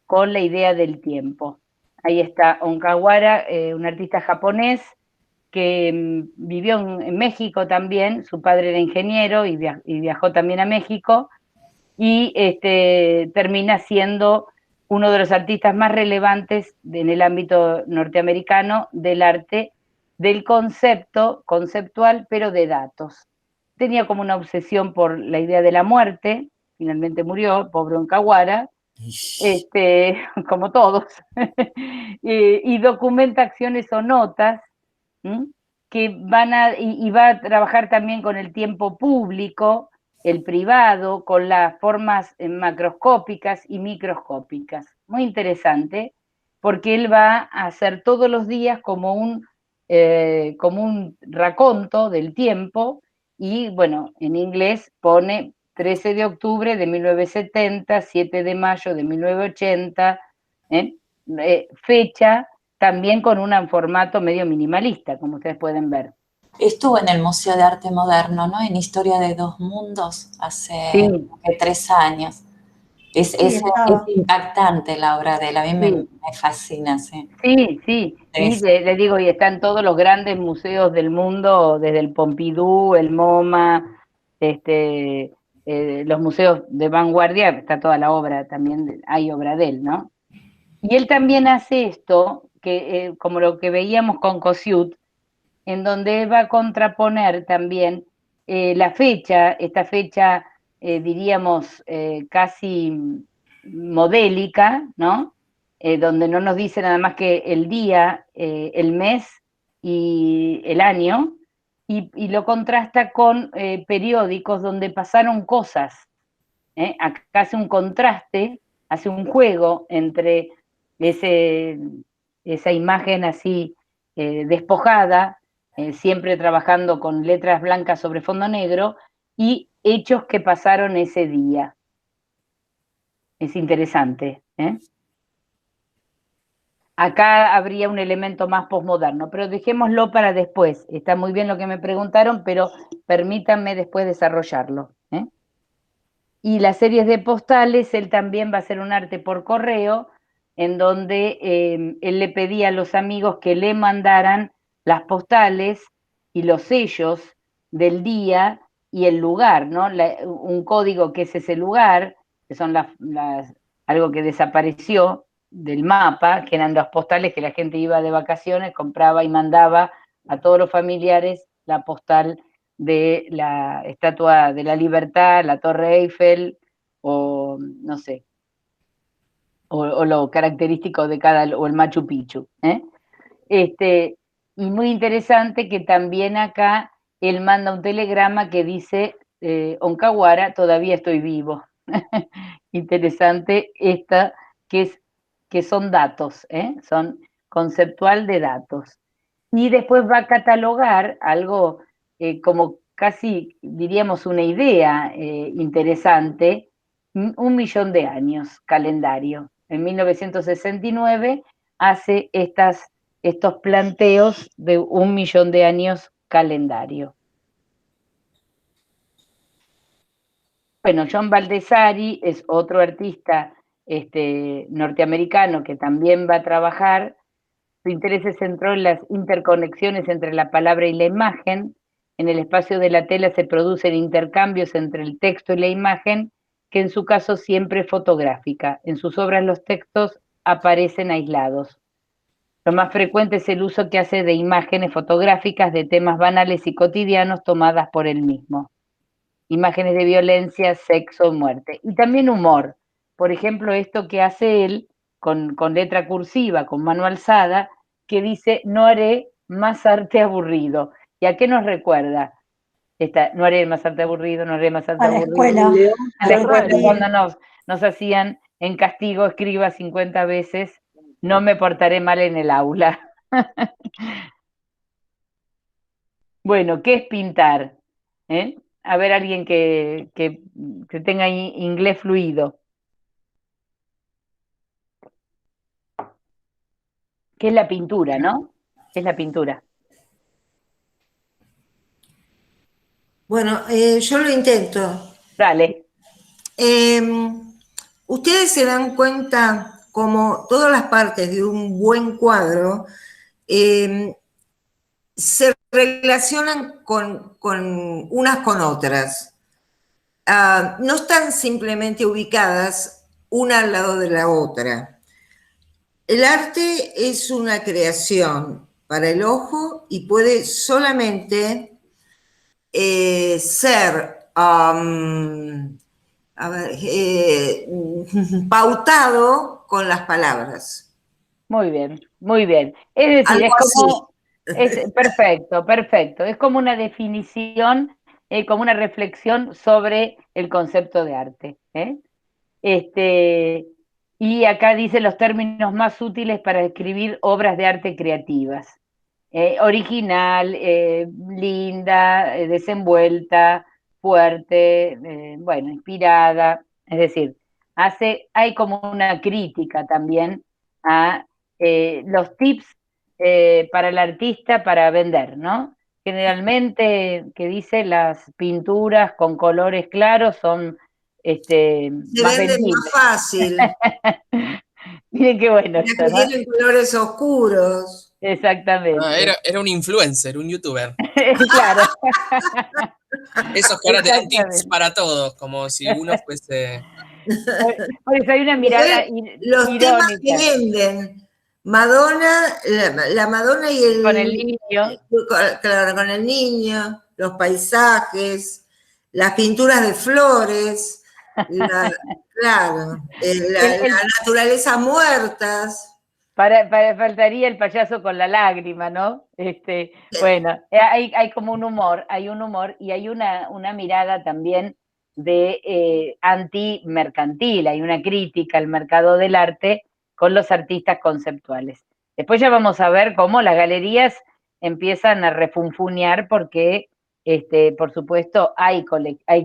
con la idea del tiempo. Ahí está Onkawara, un artista japonés que vivió en México también, su padre era ingeniero y viajó también a México, y termina siendo uno de los artistas más relevantes en el ámbito norteamericano del arte, del conceptual, pero de datos. Tenía como una obsesión por la idea de la muerte, finalmente murió, pobre Onkawara, como todos, y documenta acciones o notas que y va a trabajar también con el tiempo público, el privado, con las formas macroscópicas y microscópicas. Muy interesante, porque él va a hacer todos los días como un raconto del tiempo, y bueno, en inglés pone 13 de octubre de 1970, 7 de mayo de 1980, fecha también con un formato medio minimalista, como ustedes pueden ver. Estuvo en el Museo de Arte Moderno, ¿no? En Historia de dos Mundos, hace Sí. 3 años. Es impactante la obra de él, a mí me fascina, sí. Sí. Y le digo, y están todos los grandes museos del mundo, desde el Pompidou, el MoMA, los museos de vanguardia, está toda la obra también, hay obra de él, ¿no? Y él también hace esto, que como lo que veíamos con Kosiut, en donde va a contraponer también esta fecha, diríamos, casi modélica, ¿no? Donde no nos dice nada más que el día, el mes y el año, y lo contrasta con periódicos donde pasaron cosas. Acá hace un contraste, hace un juego entre esa imagen así despojada, siempre trabajando con letras blancas sobre fondo negro, y hechos que pasaron ese día. Es interesante. Acá habría un elemento más posmoderno, pero dejémoslo para después. Está muy bien lo que me preguntaron, pero permítanme después desarrollarlo. Y las series de postales, él también va a hacer un arte por correo, en donde él le pedía a los amigos que le mandaran las postales y los sellos del día y el lugar, ¿no? Un código que es ese lugar, que son algo que desapareció del mapa, que eran las postales que la gente iba de vacaciones, compraba y mandaba a todos los familiares la postal de la Estatua de la Libertad, la Torre Eiffel, o no sé, o lo característico de o el Machu Picchu. Y muy interesante que también acá él manda un telegrama que dice, Onkawara, todavía estoy vivo. Interesante esta, que son datos, son conceptual de datos. Y después va a catalogar algo como casi, diríamos, una idea interesante, 1.000.000 de años, calendario. En 1969 hace estos planteos de 1.000.000 de años calendario. Bueno, John Baldessari es otro artista norteamericano que también va a trabajar. Su interés se centró en las interconexiones entre la palabra y la imagen. En el espacio de la tela se producen intercambios entre el texto y la imagen, que en su caso siempre es fotográfica. En sus obras los textos aparecen aislados. Lo más frecuente es el uso que hace de imágenes fotográficas de temas banales y cotidianos tomadas por él mismo. Imágenes de violencia, sexo, muerte. Y también humor. Por ejemplo, esto que hace él con letra cursiva, con mano alzada, que dice, no haré más arte aburrido. ¿Y a qué nos recuerda? No haré más arte aburrido, no haré más arte A la aburrido. escuela. A la escuela, cuando nos hacían en castigo, escriba 50 veces, no me portaré mal en el aula. Bueno, ¿qué es pintar? A ver, alguien que tenga inglés fluido. que es la pintura, ¿no? Es la pintura. Bueno, yo lo intento. Dale. Ustedes se dan cuenta como todas las partes de un buen cuadro se relacionan con unas con otras. No están simplemente ubicadas una al lado de la otra. El arte es una creación para el ojo y puede solamente ser pautado con las palabras. Muy bien, muy bien. Es decir, Algo es como... perfecto, perfecto. Es como una definición, como una reflexión sobre el concepto de arte. Y acá dice los términos más útiles para describir obras de arte creativas. Original, linda, desenvuelta, fuerte, bueno, inspirada. Es decir, hay como una crítica también a los tips para el artista para vender, ¿no? Generalmente, que dice, las pinturas con colores claros son se más venden vendibles. más fácil. Miren qué bueno Las esto, que ¿no? tienen colores oscuros. Exactamente. Era un influencer, un youtuber. Claro. Esos que ahora te dan tips para todos, como si uno fuese... Por eso hay una mirada Los irónica. temas que venden. Madonna, la Madonna y el... Con el niño. Claro, con el niño, los paisajes, las pinturas de flores, claro, la naturaleza muertas. Faltaría el payaso con la lágrima, ¿no? Bueno, hay como un humor y hay una mirada también de anti-mercantil, hay una crítica al mercado del arte con los artistas conceptuales. Después ya vamos a ver cómo las galerías empiezan a refunfuñar porque, por supuesto, hay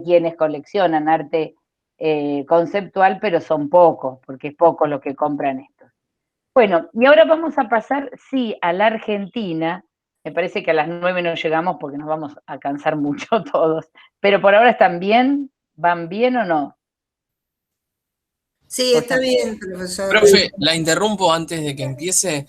quienes coleccionan arte conceptual, pero son pocos, porque es poco lo que compran estos. Bueno, y ahora vamos a pasar, sí, a la Argentina. Me parece que a las 9 no llegamos porque nos vamos a cansar mucho todos. Pero por ahora están bien, ¿van bien o no? Sí, está bien, profesor. Profe, la interrumpo antes de que empiece.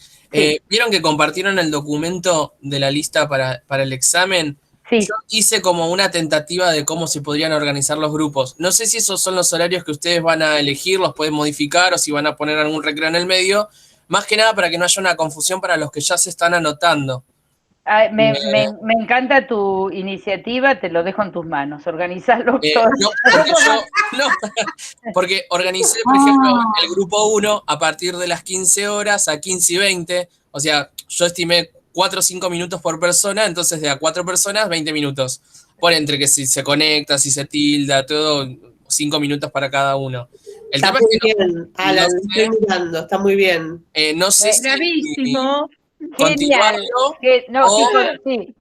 ¿Vieron que compartieron el documento de la lista para el examen? Sí. Yo hice como una tentativa de cómo se podrían organizar los grupos. No sé si esos son los horarios que ustedes van a elegir, los pueden modificar o si van a poner algún recreo en el medio. Más que nada para que no haya una confusión para los que ya se están anotando. Me encanta tu iniciativa, te lo dejo en tus manos, organizalo todo. Porque organicé, por ejemplo, el grupo 1 a partir de las 15 horas a 15 y 20, o sea, yo estimé 4 o 5 minutos por persona, entonces de a 4 personas, 20 minutos. Por entre que si se conecta, si se tilda, todo, 5 minutos para cada uno. El está tema muy es que bien, Alan, estoy mirando, está muy bien. No sé si... Bravísimo. Continuarlo.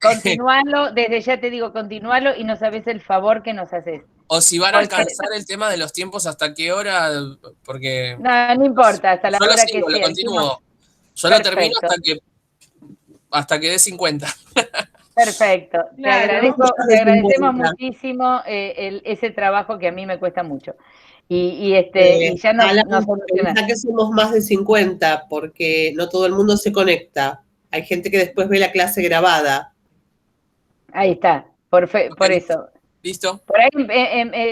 Continuarlo, desde ya te digo, continuarlo y no sabes el favor que nos haces. O si van a alcanzar el tema de los tiempos, ¿hasta qué hora? Porque... No importa, hasta la hora que sea. Lo continúo. Yo lo termino hasta que dé 50. Perfecto. Claro, te agradecemos muchísimo ese trabajo que a mí me cuesta mucho. Y ya nos soluciona. Que somos más de 50, porque no todo el mundo se conecta. Hay gente que después ve la clase grabada. Ahí está, por eso. ¿Listo? Por ahí,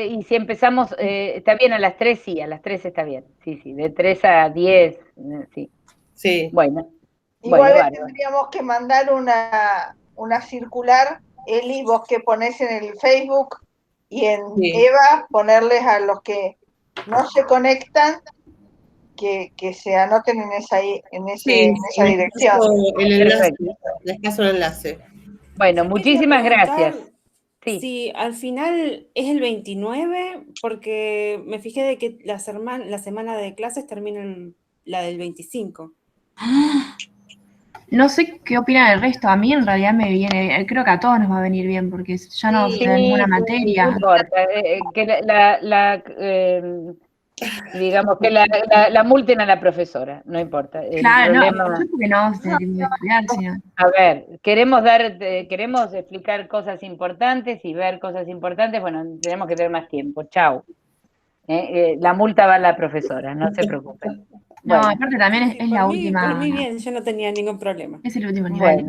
y si empezamos, está bien, a las 3 sí, a las 3 está bien. Sí, de 3 a 10, sí. Sí. Bueno. Igual tendríamos que mandar una circular, Eli, vos que ponés en el Facebook y en Eva, ponerles a los que no se conectan que se anoten en esa dirección. Les paso el enlace. Bueno, muchísimas gracias. Sí, al final es el 29, porque me fijé de que la semana de clases termina la del 25. No sé qué opina el resto. A mí en realidad me viene, creo que a todos nos va a venir bien porque ya no queda ninguna materia. No importa, que Digamos que la multen a la profesora, no importa. Claro, no, porque no se tiene que estudiar, sino. A ver, queremos explicar cosas importantes y ver cosas importantes, bueno, tenemos que tener más tiempo, chau. La multa va a la profesora, no se preocupen. No, Bueno. aparte también es la última. Por mí bien, yo no tenía ningún problema. Es el último nivel.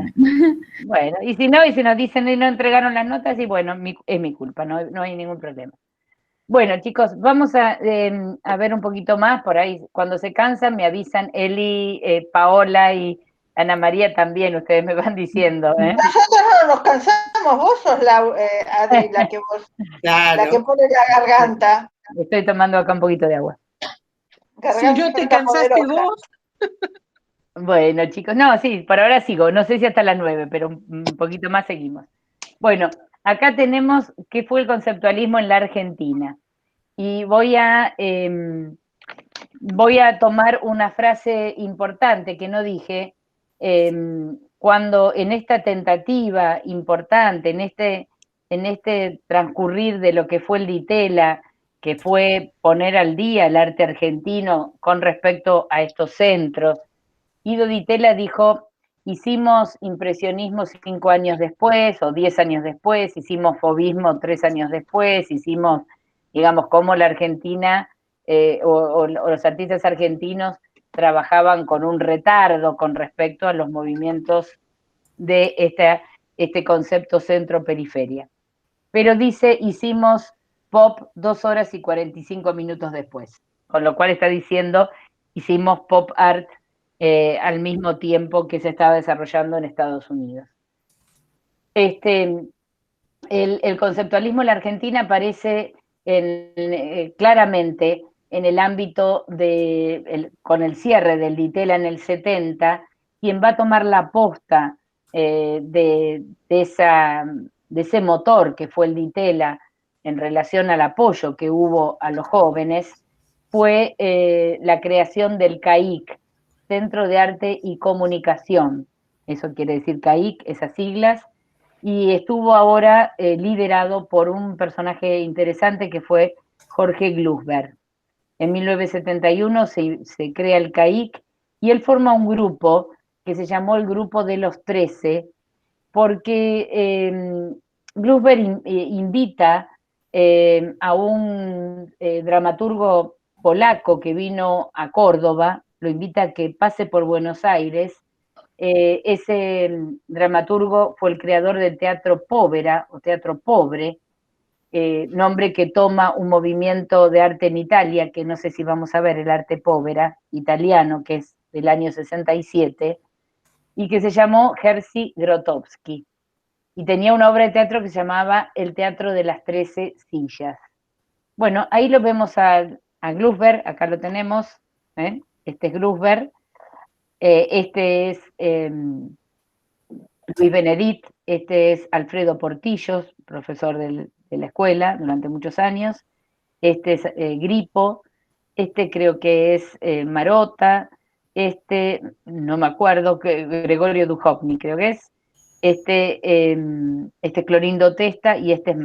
Bueno, y si nos dicen y no entregaron las notas, y bueno, es mi culpa, no hay ningún problema. Bueno, chicos, vamos a ver un poquito más, por ahí, cuando se cansan me avisan Eli, Paola y Ana María también, ustedes me van diciendo. Nosotros no nos cansamos, vos sos Adri, la que pone la garganta. Estoy tomando acá un poquito de agua. Si yo te cansaste vos. Bueno, chicos, no, sí, por ahora sigo, no sé si hasta las 9, pero un poquito más seguimos. Bueno, acá tenemos qué fue el conceptualismo en la Argentina. Y voy a tomar una frase importante que no dije, cuando en esta tentativa importante, en este transcurrir de lo que fue el Ditela, que fue poner al día el arte argentino con respecto a estos centros, Ido Ditela dijo, hicimos impresionismo 5 años después, o 10 años después, hicimos fauvismo 3 años después, hicimos, digamos, cómo la Argentina o los artistas argentinos trabajaban con un retardo con respecto a los movimientos de este concepto centro-periferia. Pero dice, hicimos pop 2 horas y 45 minutos después, con lo cual está diciendo, hicimos pop art al mismo tiempo que se estaba desarrollando en Estados Unidos. El conceptualismo en la Argentina aparece claramente en el ámbito con el cierre del Ditela en el 70, quien va a tomar la posta de ese motor que fue el Ditela en relación al apoyo que hubo a los jóvenes, fue la creación del CAIC, Centro de Arte y Comunicación. Eso quiere decir CAIC, esas siglas, y estuvo ahora liderado por un personaje interesante que fue Jorge Glusberg. En 1971 se crea el CAIC y él forma un grupo que se llamó el Grupo de los 13, porque Glusberg invita a un dramaturgo polaco que vino a Córdoba, lo invita a que pase por Buenos Aires. Ese dramaturgo fue el creador del Teatro Povera, o Teatro Pobre, nombre que toma un movimiento de arte en Italia, que no sé si vamos a ver, el arte povera italiano, que es del año 67, y que se llamó Jerzy Grotowski. Y tenía una obra de teatro que se llamaba El Teatro de las 13 Sillas. Bueno, ahí lo vemos a Glusberg, acá lo tenemos, este es Glusberg, este es Luis Benedit, este es Alfredo Portillos, profesor de la escuela durante muchos años, este es Gripo, este creo que es Marota, este no me acuerdo, Gregorio Duhovny creo que es, este Clorindo Testa y este es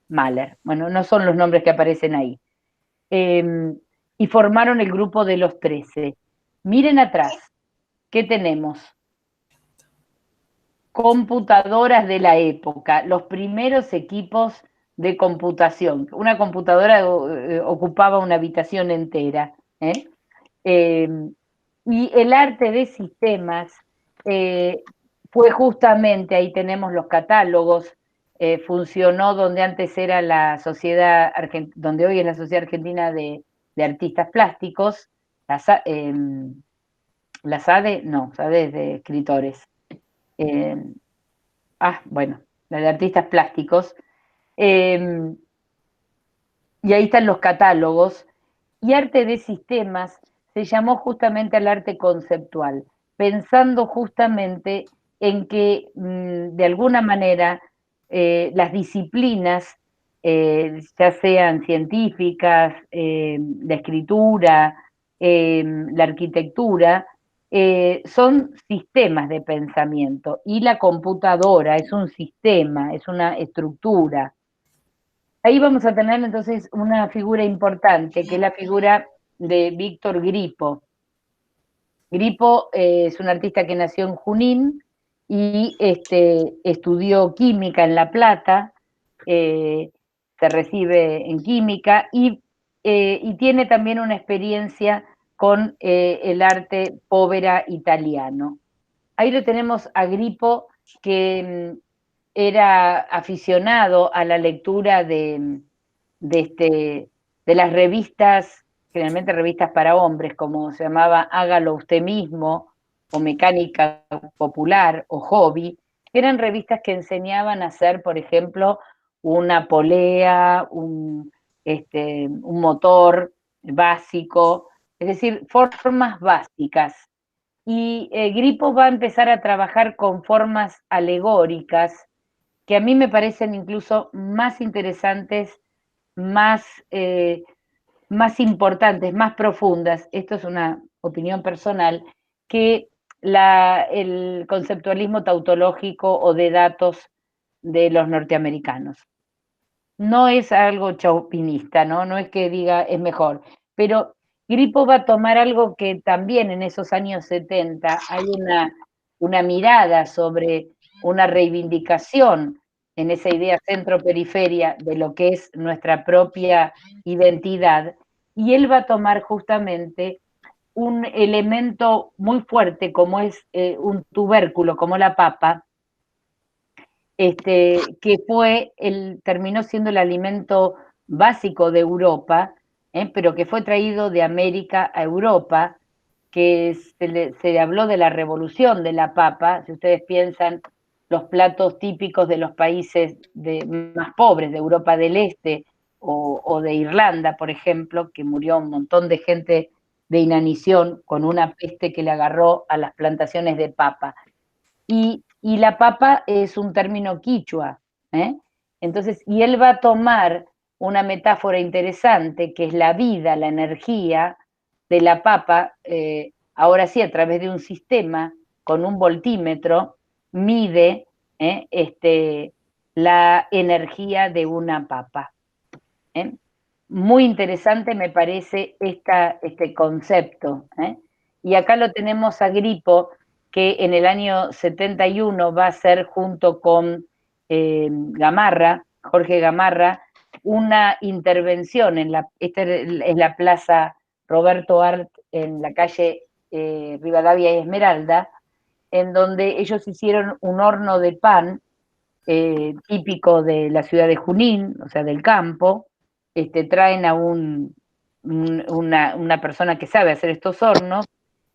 Mahler. Bueno, no son los nombres que aparecen ahí. Y formaron el grupo de los 13. Miren atrás, ¿qué tenemos? Computadoras de la época, los primeros equipos de computación. Una computadora ocupaba una habitación entera. Y el arte de sistemas fue justamente, ahí tenemos los catálogos, funcionó donde antes era la sociedad, donde hoy es la Sociedad Argentina de Artistas Plásticos, la SADE, no, SADE es de escritores. Bueno, la de artistas plásticos, y ahí están los catálogos, y arte de sistemas se llamó justamente al arte conceptual, pensando justamente en que de alguna manera las disciplinas, ya sean científicas, la escritura, la arquitectura, son sistemas de pensamiento, y la computadora es un sistema, es una estructura. ahí vamos a tener entonces una figura importante, que es la figura de Víctor Gripo. Gripo es un artista que nació en Junín y estudió química en La Plata, se recibe en química y tiene también una experiencia con el arte povera italiano. Ahí lo tenemos a Gripo, que era aficionado a la lectura de las revistas, generalmente revistas para hombres, como se llamaba Hágalo Usted Mismo, o Mecánica Popular, o Hobby, que eran revistas que enseñaban a hacer, por ejemplo, una polea, un motor básico, es decir, formas básicas. Y Gripo va a empezar a trabajar con formas alegóricas que a mí me parecen incluso más interesantes, más importantes, más profundas, esto es una opinión personal, que el conceptualismo tautológico o de datos de los norteamericanos. No es algo chauvinista, no es que diga es mejor, pero Gripo va a tomar algo que también en esos años 70 hay una mirada sobre una reivindicación en esa idea centro-periferia de lo que es nuestra propia identidad, y él va a tomar justamente un elemento muy fuerte como es un tubérculo, como la papa, que terminó siendo el alimento básico de Europa, pero que fue traído de América a Europa, que se habló de la revolución de la papa. Si ustedes piensan los platos típicos de los países más pobres de Europa del Este o de Irlanda, por ejemplo, que murió un montón de gente de inanición con una peste que le agarró a las plantaciones de papa. Y la papa es un término quichua, entonces, y él va a tomar una metáfora interesante, que es la vida, la energía de la papa, ahora sí, a través de un sistema, con un voltímetro, mide la energía de una papa. Muy interesante me parece este concepto. Y acá lo tenemos a Gripo, que en el año 71 va a hacer junto con Gamarra, Jorge Gamarra, una intervención esta es la plaza Roberto Art en la calle Rivadavia y Esmeralda, en donde ellos hicieron un horno de pan típico de la ciudad de Junín, o sea, del campo. Traen a una persona que sabe hacer estos hornos.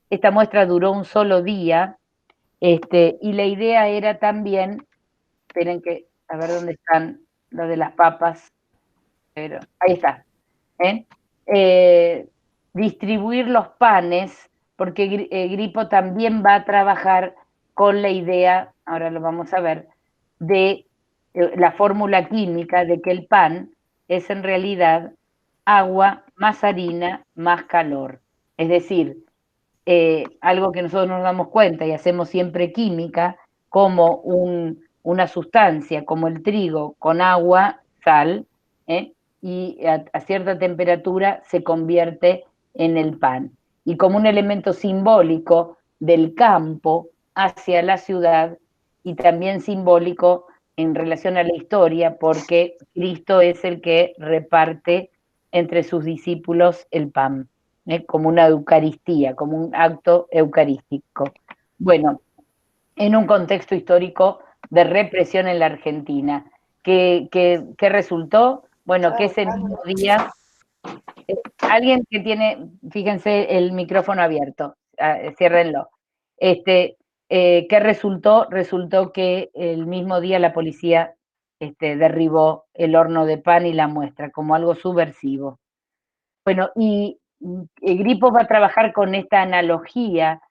Esta muestra duró un solo día, y la idea era también, esperen que, a ver dónde están lo de las papas, pero ahí está, distribuir los panes, porque Gripo también va a trabajar con la idea, ahora lo vamos a ver, de la fórmula química de que el pan es en realidad agua más harina más calor. Es decir, algo que nosotros nos damos cuenta y hacemos siempre química, como una sustancia, como el trigo, con agua, sal, y a cierta temperatura se convierte en el pan. Y como un elemento simbólico del campo hacia la ciudad, y también simbólico en relación a la historia, porque Cristo es el que reparte entre sus discípulos el pan, como una eucaristía, como un acto eucarístico. Bueno, en un contexto histórico de represión en la Argentina. ¿Qué resultó? Bueno, que ese mismo día, alguien que tiene, fíjense, el micrófono abierto, ciérrenlo. ¿Qué resultó? Resultó que el mismo día la policía derribó el horno de pan y la muestra como algo subversivo. Bueno, y Gripo va a trabajar con esta analogía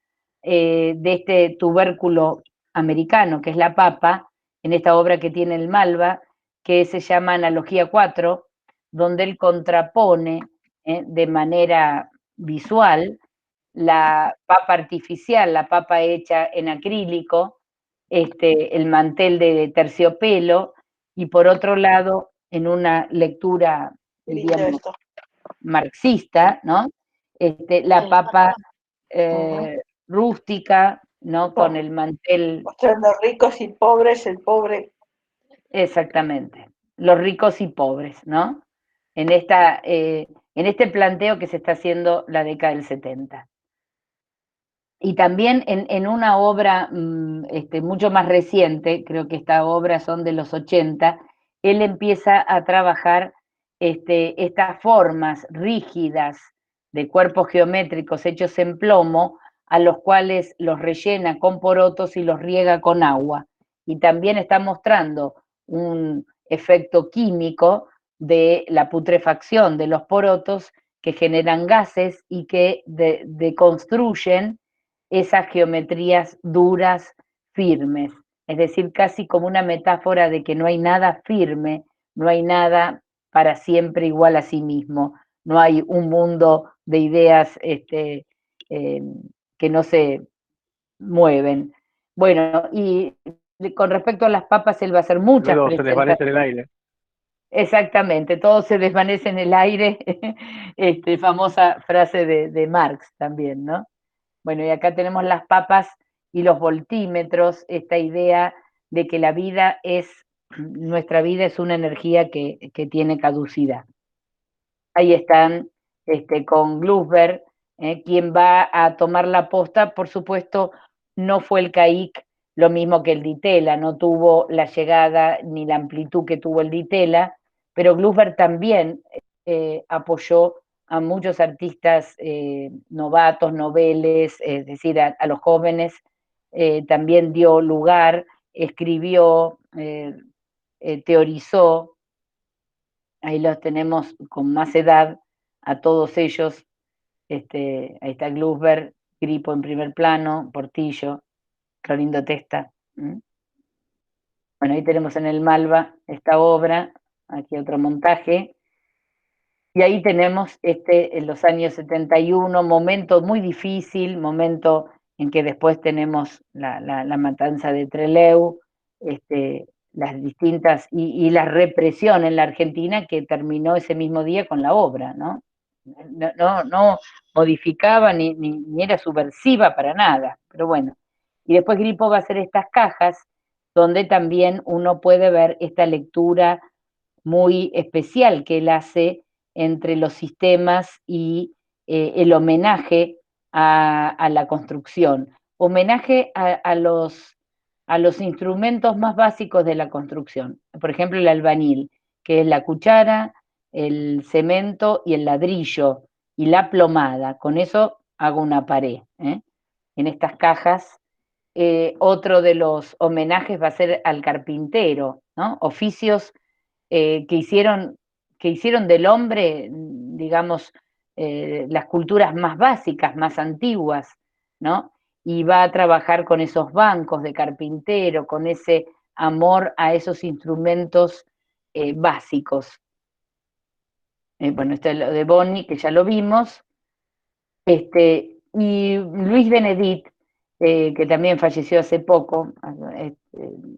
de este tubérculo americano, que es la papa, en esta obra que tiene el Malva, que se llama Analogía 4, donde él contrapone de manera visual la papa artificial, la papa hecha en acrílico, el mantel de terciopelo, y por otro lado en una lectura, diríamos, marxista, ¿no? La papa rústica, ¿no? Con el mantel. Mostrando ricos y pobres, el pobre. Exactamente, los ricos y pobres, ¿no? En este planteo que se está haciendo la década del 70. Y también en una obra mucho más reciente, creo que esta obra son de los 80, él empieza a trabajar estas formas rígidas de cuerpos geométricos hechos en plomo, a los cuales los rellena con porotos y los riega con agua. Y también está mostrando un efecto químico de la putrefacción de los porotos que generan gases y que deconstruyen esas geometrías duras, firmes. Es decir, casi como una metáfora de que no hay nada firme, no hay nada para siempre igual a sí mismo. No hay un mundo de ideas que no se mueven. Bueno, y con respecto a las papas, él va a hacer muchas Luego se presentaciones. desvanece en el aire. Exactamente, todo se desvanece en el aire, famosa frase de Marx también, ¿no? Bueno, y acá tenemos las papas y los voltímetros, esta idea de que nuestra vida es una energía que tiene caducidad. Ahí están con Glusberg, quien va a tomar la posta. Por supuesto, no fue el CAIC lo mismo que el Ditela, no tuvo la llegada ni la amplitud que tuvo el Ditela, pero Glusberg también apoyó a muchos artistas novatos, noveles, es decir, a los jóvenes, también dio lugar, escribió, teorizó. Ahí los tenemos con más edad, a todos ellos. Ahí está Glusberg, Gripo en primer plano, Portillo, Clorindo Testa. Bueno, ahí tenemos en el Malva esta obra, aquí otro montaje. Y ahí tenemos en los años 71, momento muy difícil, momento en que después tenemos la matanza de Trelew, las distintas, y la represión en la Argentina que terminó ese mismo día con la obra, ¿no? No modificaba ni era subversiva para nada, pero bueno. Y después Gripo va a hacer estas cajas, donde también uno puede ver esta lectura muy especial que él hace entre los sistemas y el homenaje a la construcción. Homenaje a los instrumentos más básicos de la construcción. Por ejemplo, el albañil, que es la cuchara, el cemento y el ladrillo y la plomada. Con eso hago una pared. En estas cajas, otro de los homenajes va a ser al carpintero, ¿no? Oficios que hicieron del hombre, digamos, las culturas más básicas, más antiguas, ¿no? Y va a trabajar con esos bancos de carpintero, con ese amor a esos instrumentos básicos. Bueno, esto es lo de Bonni, que ya lo vimos. Y Luis Benedit, que también falleció hace poco,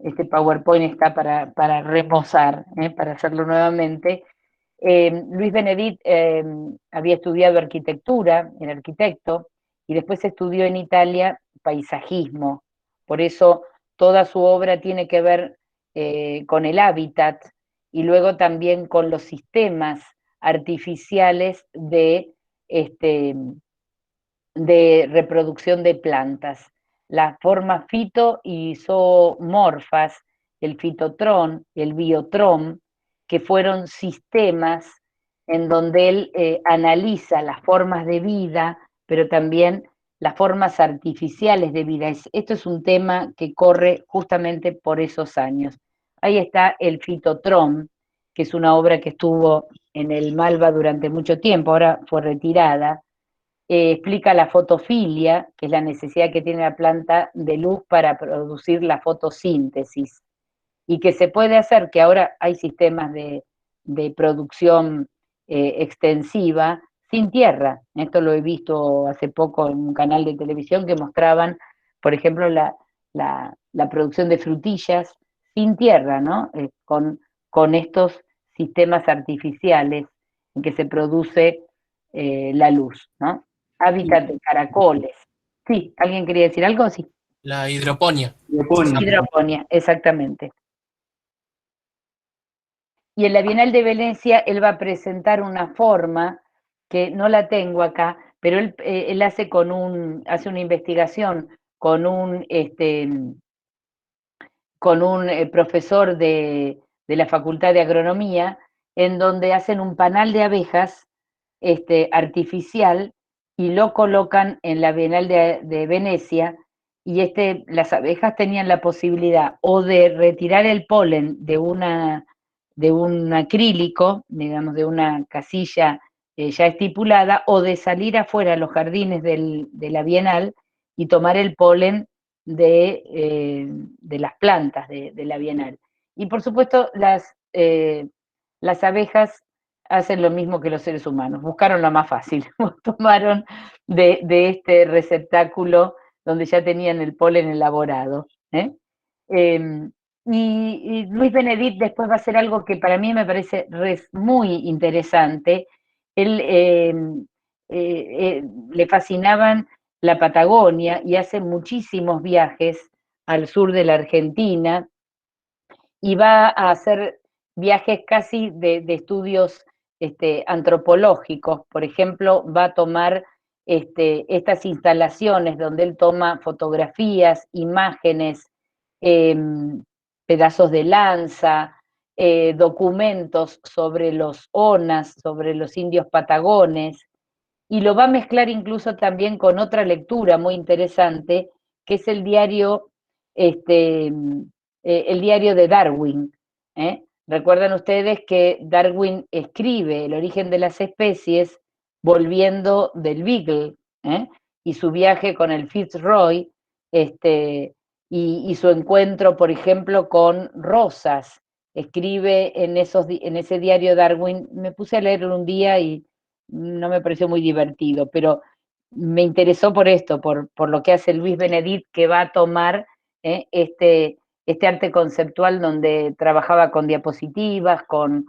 este PowerPoint está para remozar, para hacerlo nuevamente. Luis Benedit había estudiado arquitectura, era arquitecto, y después estudió en Italia paisajismo. Por eso toda su obra tiene que ver con el hábitat y luego también con los sistemas artificiales de reproducción de plantas. Las formas fito y zoomorfas, el fitotrón, el biotrón, que fueron sistemas en donde él analiza las formas de vida, pero también las formas artificiales de vida. Esto es un tema que corre justamente por esos años. Ahí está el fitotrón, que es una obra que estuvo en el Malva durante mucho tiempo, ahora fue retirada. Explica la fotofilia, que es la necesidad que tiene la planta de luz para producir la fotosíntesis, y que se puede hacer, que ahora hay sistemas de producción extensiva sin tierra. Esto lo he visto hace poco en un canal de televisión que mostraban, por ejemplo, la producción de frutillas sin tierra, ¿no? Con estos sistemas artificiales en que se produce la luz, ¿no? Hábitat de caracoles. Sí, ¿alguien quería decir algo? Sí. La hidroponía. Hidroponía, exactamente. Y en la Bienal de Venecia él va a presentar una forma que no la tengo acá, pero él hace hace una investigación con un profesor de la Facultad de Agronomía, en donde hacen un panal de abejas artificial y lo colocan en la Bienal de Venecia, y las abejas tenían la posibilidad o de retirar el polen de un acrílico, digamos, de una casilla ya estipulada, o de salir afuera a los jardines de la Bienal y tomar el polen de las plantas de la Bienal. Y por supuesto, las abejas hacen lo mismo que los seres humanos, buscaron lo más fácil, tomaron de este receptáculo donde ya tenían el polen elaborado. Y Luis Benedit después va a hacer algo que para mí me parece muy interesante. Él le fascinaban la Patagonia y hace muchísimos viajes al sur de la Argentina y va a hacer viajes casi de estudios antropológicos. Por ejemplo, va a tomar estas instalaciones donde él toma fotografías, imágenes, pedazos de lanza, documentos sobre los onas, sobre los indios patagones, y lo va a mezclar incluso también con otra lectura muy interesante, que es el diario de Darwin. Recuerdan ustedes que Darwin escribe El origen de las especies volviendo del Beagle, y su viaje con el Fitzroy, y su encuentro, por ejemplo, con rosas. Escribe en ese diario Darwin, me puse a leerlo un día y no me pareció muy divertido, pero me interesó por esto, por lo que hace Luis Benedit, que va a tomar este arte conceptual donde trabajaba con diapositivas, con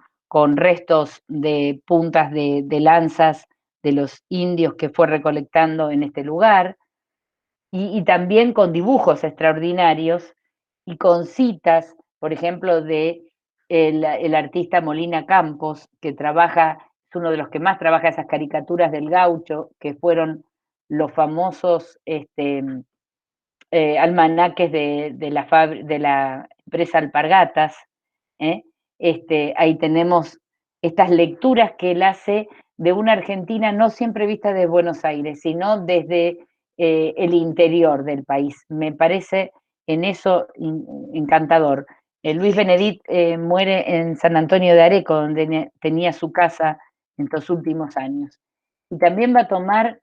restos de puntas de lanzas de los indios que fue recolectando en este lugar, y también con dibujos extraordinarios y con citas, por ejemplo, de el artista Molina Campos, que es uno de los que más trabaja esas caricaturas del gaucho, que fueron los famosos almanaques de la empresa Alpargatas. Ahí tenemos estas lecturas que él hace de una Argentina no siempre vista desde Buenos Aires, sino desde el interior del país. Me parece en eso encantador. Luis Benedit muere en San Antonio de Areco, donde tenía su casa en estos últimos años. Y también va a tomar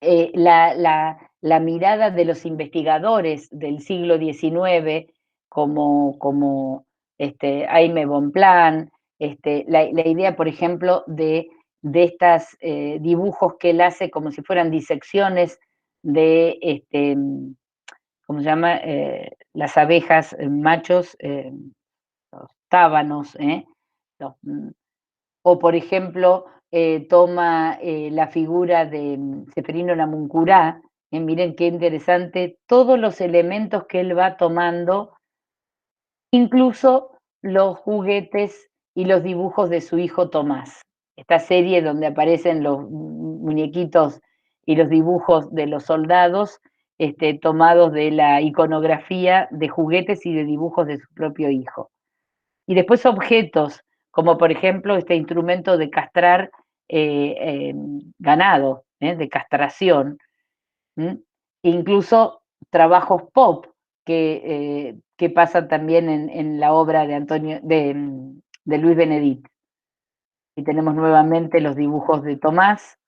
la mirada de los investigadores del siglo XIX, como Jaime Bonpland, la idea, por ejemplo, de estos dibujos que él hace como si fueran disecciones de, ¿cómo se llama? Las abejas machos, los tábanos, o por ejemplo, toma la figura de Ceferino Namuncurá, miren qué interesante, todos los elementos que él va tomando, incluso los juguetes y los dibujos de su hijo Tomás. Esta serie donde aparecen los muñequitos y los dibujos de los soldados, tomados de la iconografía de juguetes y de dibujos de su propio hijo. Y después objetos, como por ejemplo este instrumento de castrar ganado, de castración. Incluso trabajos pop que pasan también en la obra de Luis Benedit. Y tenemos nuevamente los dibujos de Tomás.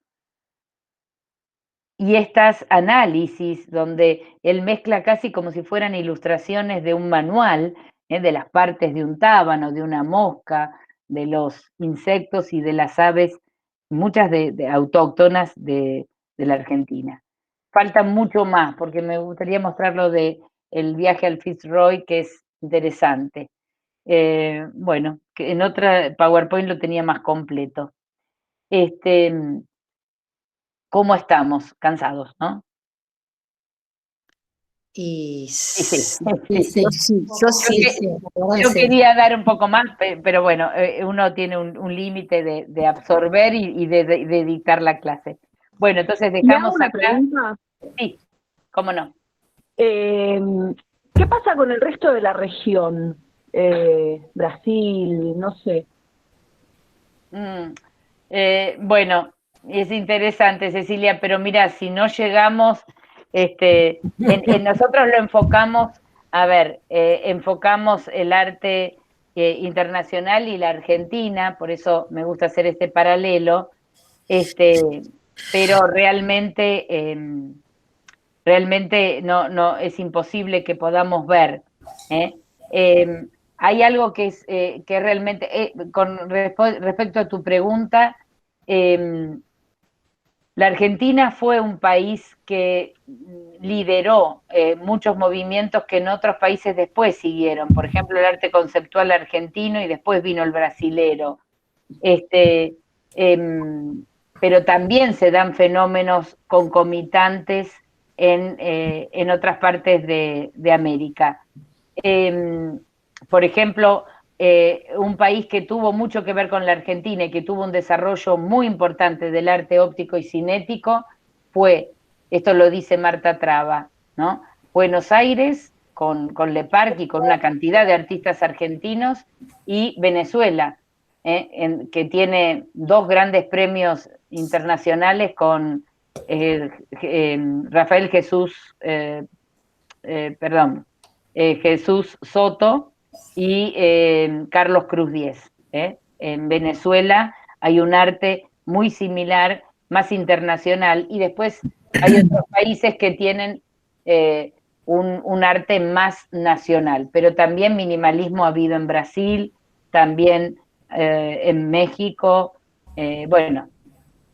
Y estas análisis donde él mezcla casi como si fueran ilustraciones de un manual, de las partes de un tábano, de una mosca, de los insectos y de las aves, muchas de autóctonas de la Argentina. Falta mucho más, porque me gustaría mostrarlo de el viaje al Fitzroy, que es interesante. bueno, que en otra PowerPoint lo tenía más completo. ¿Cómo estamos? Cansados, ¿no? Y sí. Yo quería dar un poco más, pero bueno, uno tiene un límite de absorber y de dictar la clase. Bueno, entonces dejamos una acá. Pregunta? Sí, cómo no. ¿Qué pasa con el resto de la región? Brasil, no sé. Bueno, es interesante, Cecilia, pero mira, si no llegamos, en nosotros lo enfocamos, a ver, enfocamos el arte internacional y la Argentina, por eso me gusta hacer este paralelo, pero realmente no es imposible que podamos ver. Hay algo que es que realmente, respecto a tu pregunta, la Argentina fue un país que lideró muchos movimientos que en otros países después siguieron. Por ejemplo, el arte conceptual argentino y después vino el brasilero. Pero también se dan fenómenos concomitantes en otras partes de América. Por ejemplo, un país que tuvo mucho que ver con la Argentina y que tuvo un desarrollo muy importante del arte óptico y cinético fue, esto lo dice Marta Traba, ¿no? Buenos Aires, con Le Parc y con una cantidad de artistas argentinos, y Venezuela, que tiene 2 grandes premios internacionales con Rafael Jesús, Jesús Soto y Carlos Cruz Diez. En Venezuela hay un arte muy similar, más internacional, y después hay otros países que tienen un arte más nacional, pero también minimalismo ha habido en Brasil, también en México, bueno,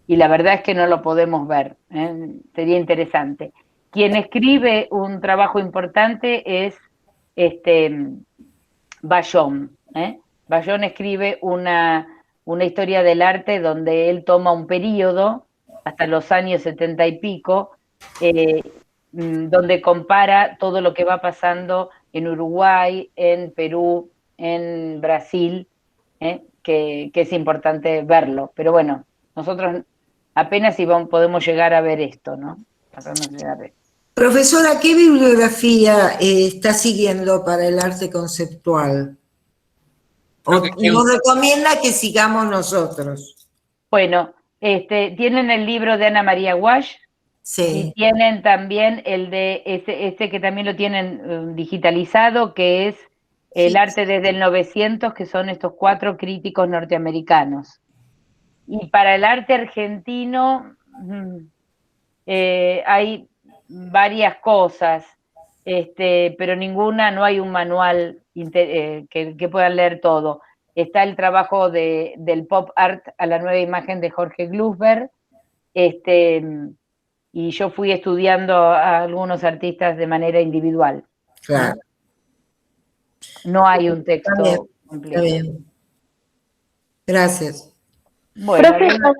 y la verdad es que no lo podemos ver, sería interesante. Quien escribe un trabajo importante es Bayón. Bayón escribe una historia del arte donde él toma un periodo, hasta los años 70 y pico, donde compara todo lo que va pasando en Uruguay, en Perú, en Brasil, que es importante verlo. Pero bueno, nosotros apenas podemos llegar a ver esto, ¿no? Profesora, ¿qué bibliografía está siguiendo para el arte conceptual? ¿Nos recomienda que sigamos nosotros? Bueno, tienen el libro de Ana María Walsh, sí. Y tienen también el de este que también lo tienen digitalizado, que es El arte desde el 900, que son estos 4 críticos norteamericanos. Y para el arte argentino hay varias cosas, pero no hay un manual que puedan leer todo. Está el trabajo del pop art a la nueva imagen de Jorge Glusberg, y yo fui estudiando a algunos artistas de manera individual. Claro. No hay un texto completo. Está bien. Gracias. Bueno, profe, la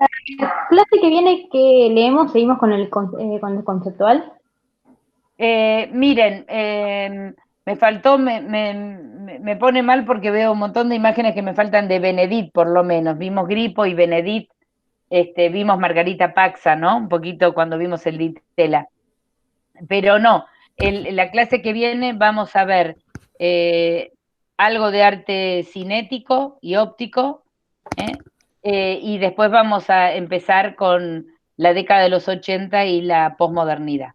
clase que viene que leemos, seguimos con el conceptual. Miren, me faltó, me pone mal porque veo un montón de imágenes que me faltan de Benedit, por lo menos. Vimos Grippo y Benedit, vimos Margarita Paxa, ¿no? Un poquito cuando vimos el Di Tella. Pero no, la clase que viene vamos a ver algo de arte cinético y óptico, y después vamos a empezar con la década de los 80 y la posmodernidad.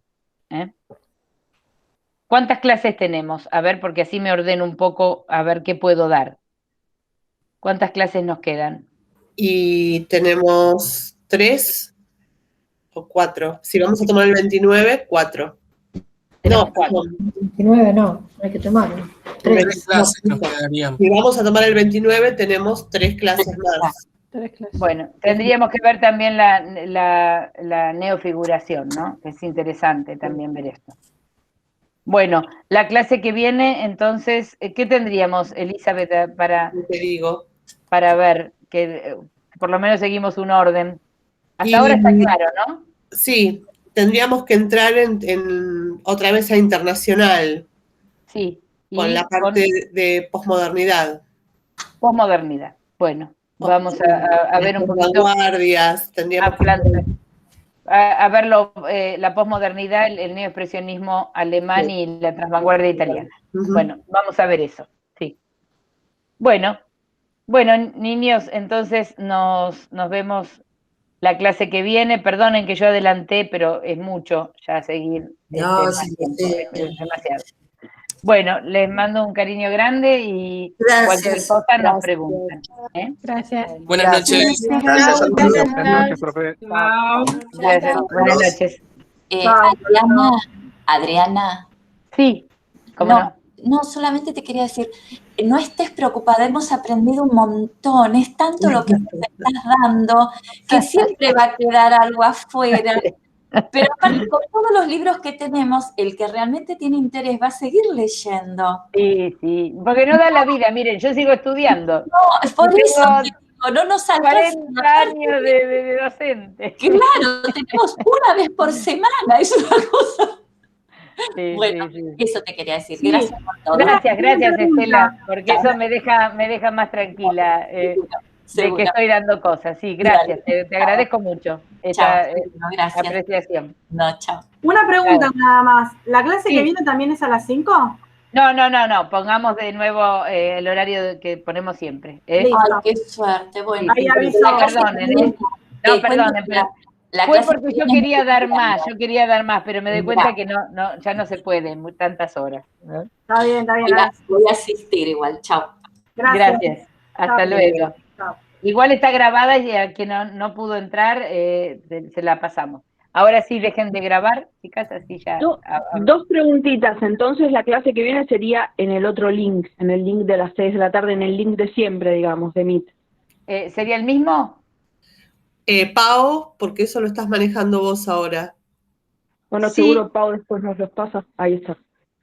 ¿Cuántas clases tenemos? A ver, porque así me ordeno un poco a ver qué puedo dar. ¿Cuántas clases nos quedan? Y tenemos 3 o 4. Si vamos a tomar el 29, 4. No, 4. 29 no, hay que tomarlo. 3 clases nos quedarían. Si vamos a tomar el 29, tenemos 3 clases más. Bueno, tendríamos que ver también la neofiguración, ¿no? Es interesante también ver esto. Bueno, la clase que viene, entonces, ¿qué tendríamos, Elizabeth, para ver? Que por lo menos seguimos un orden. Hasta ahora está claro, ¿no? Sí, tendríamos que entrar otra vez a internacional. Sí. Con la parte de posmodernidad. Posmodernidad. Bueno, vamos a ver un poquito. Vanguardias, tendríamos a ver la posmodernidad, el neoexpresionismo alemán y la transvanguardia italiana. Bueno, vamos a ver eso, sí. Bueno, niños, entonces nos vemos la clase que viene. Perdonen que yo adelanté, pero es mucho ya seguir. No, es demasiado. Bueno, les mando un cariño grande y cualquier cosa nos preguntan. Gracias. Buenas noches. Buenas noches, profe. Gracias. Buenas noches. Adriana. Sí, ¿cómo no? No, solamente te quería decir, no estés preocupada, hemos aprendido un montón, es tanto lo que nos estás dando, que siempre va a quedar algo afuera. Pero aparte, con todos los libros que tenemos, el que realmente tiene interés va a seguir leyendo. Sí, porque no da la vida, miren, yo sigo estudiando. No, por eso te digo, no nos alcanza. 40 años de docente. Claro, tenemos una vez por semana, es una cosa. Bueno, eso te quería decir. Sí. Gracias por todo. Gracias, Estela, porque eso me deja más tranquila. De que estoy dando cosas, sí, gracias, te agradezco mucho esa apreciación. No, chao. Una pregunta nada más, ¿la clase que viene también es a las 5? No, pongamos de nuevo el horario que ponemos siempre. Ay, qué suerte, bueno. Ahí aviso. Perdonen, pero fue porque yo quería dar más, pero me doy cuenta que ya no se puede, tantas horas. ¿No? Está bien. Voy a asistir igual, chao. Gracias. Hasta luego. Chao. Igual está grabada y a quien no pudo entrar, se la pasamos. Ahora sí, dejen de grabar, chicas, así ya. Dos preguntitas. Entonces, la clase que viene sería en el otro link, en el link de las 6 de la tarde, en el link de siempre, digamos, de Meet. ¿Sería el mismo? Pau, porque eso lo estás manejando vos ahora. Bueno, sí. Seguro Pau después nos los pasa. Ahí está.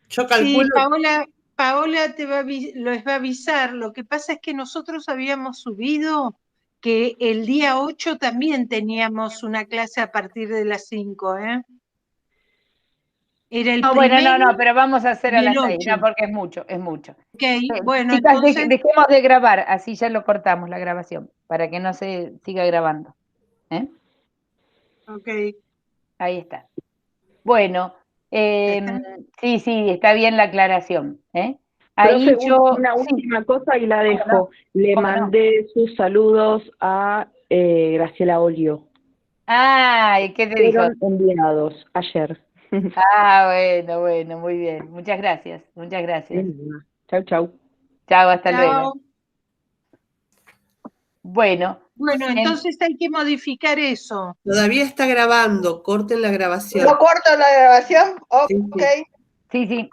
Yo calculo. Sí, Paola les va a avisar. Lo que pasa es que nosotros habíamos subido que el día 8 también teníamos una clase a partir de las 5, ¿eh? Era el primero. No, pero vamos a hacer a las 6, no, porque es mucho. Ok, bueno, chicas, entonces. dejemos de grabar, así ya lo cortamos la grabación, para que no se siga grabando. Ok. Ahí está. Bueno, sí, está bien la aclaración. Ahí Profe, yo. Una última cosa y la dejo. Le mandé sus saludos a Graciela Olio. ¿Y qué te dijo? Fueron enviados ayer. Bueno, muy bien. Muchas gracias. Chau. Chau, hasta luego. Bueno, entonces hay que modificar eso. Todavía está grabando, corten la grabación. ¿No corto la grabación? Ok. Sí.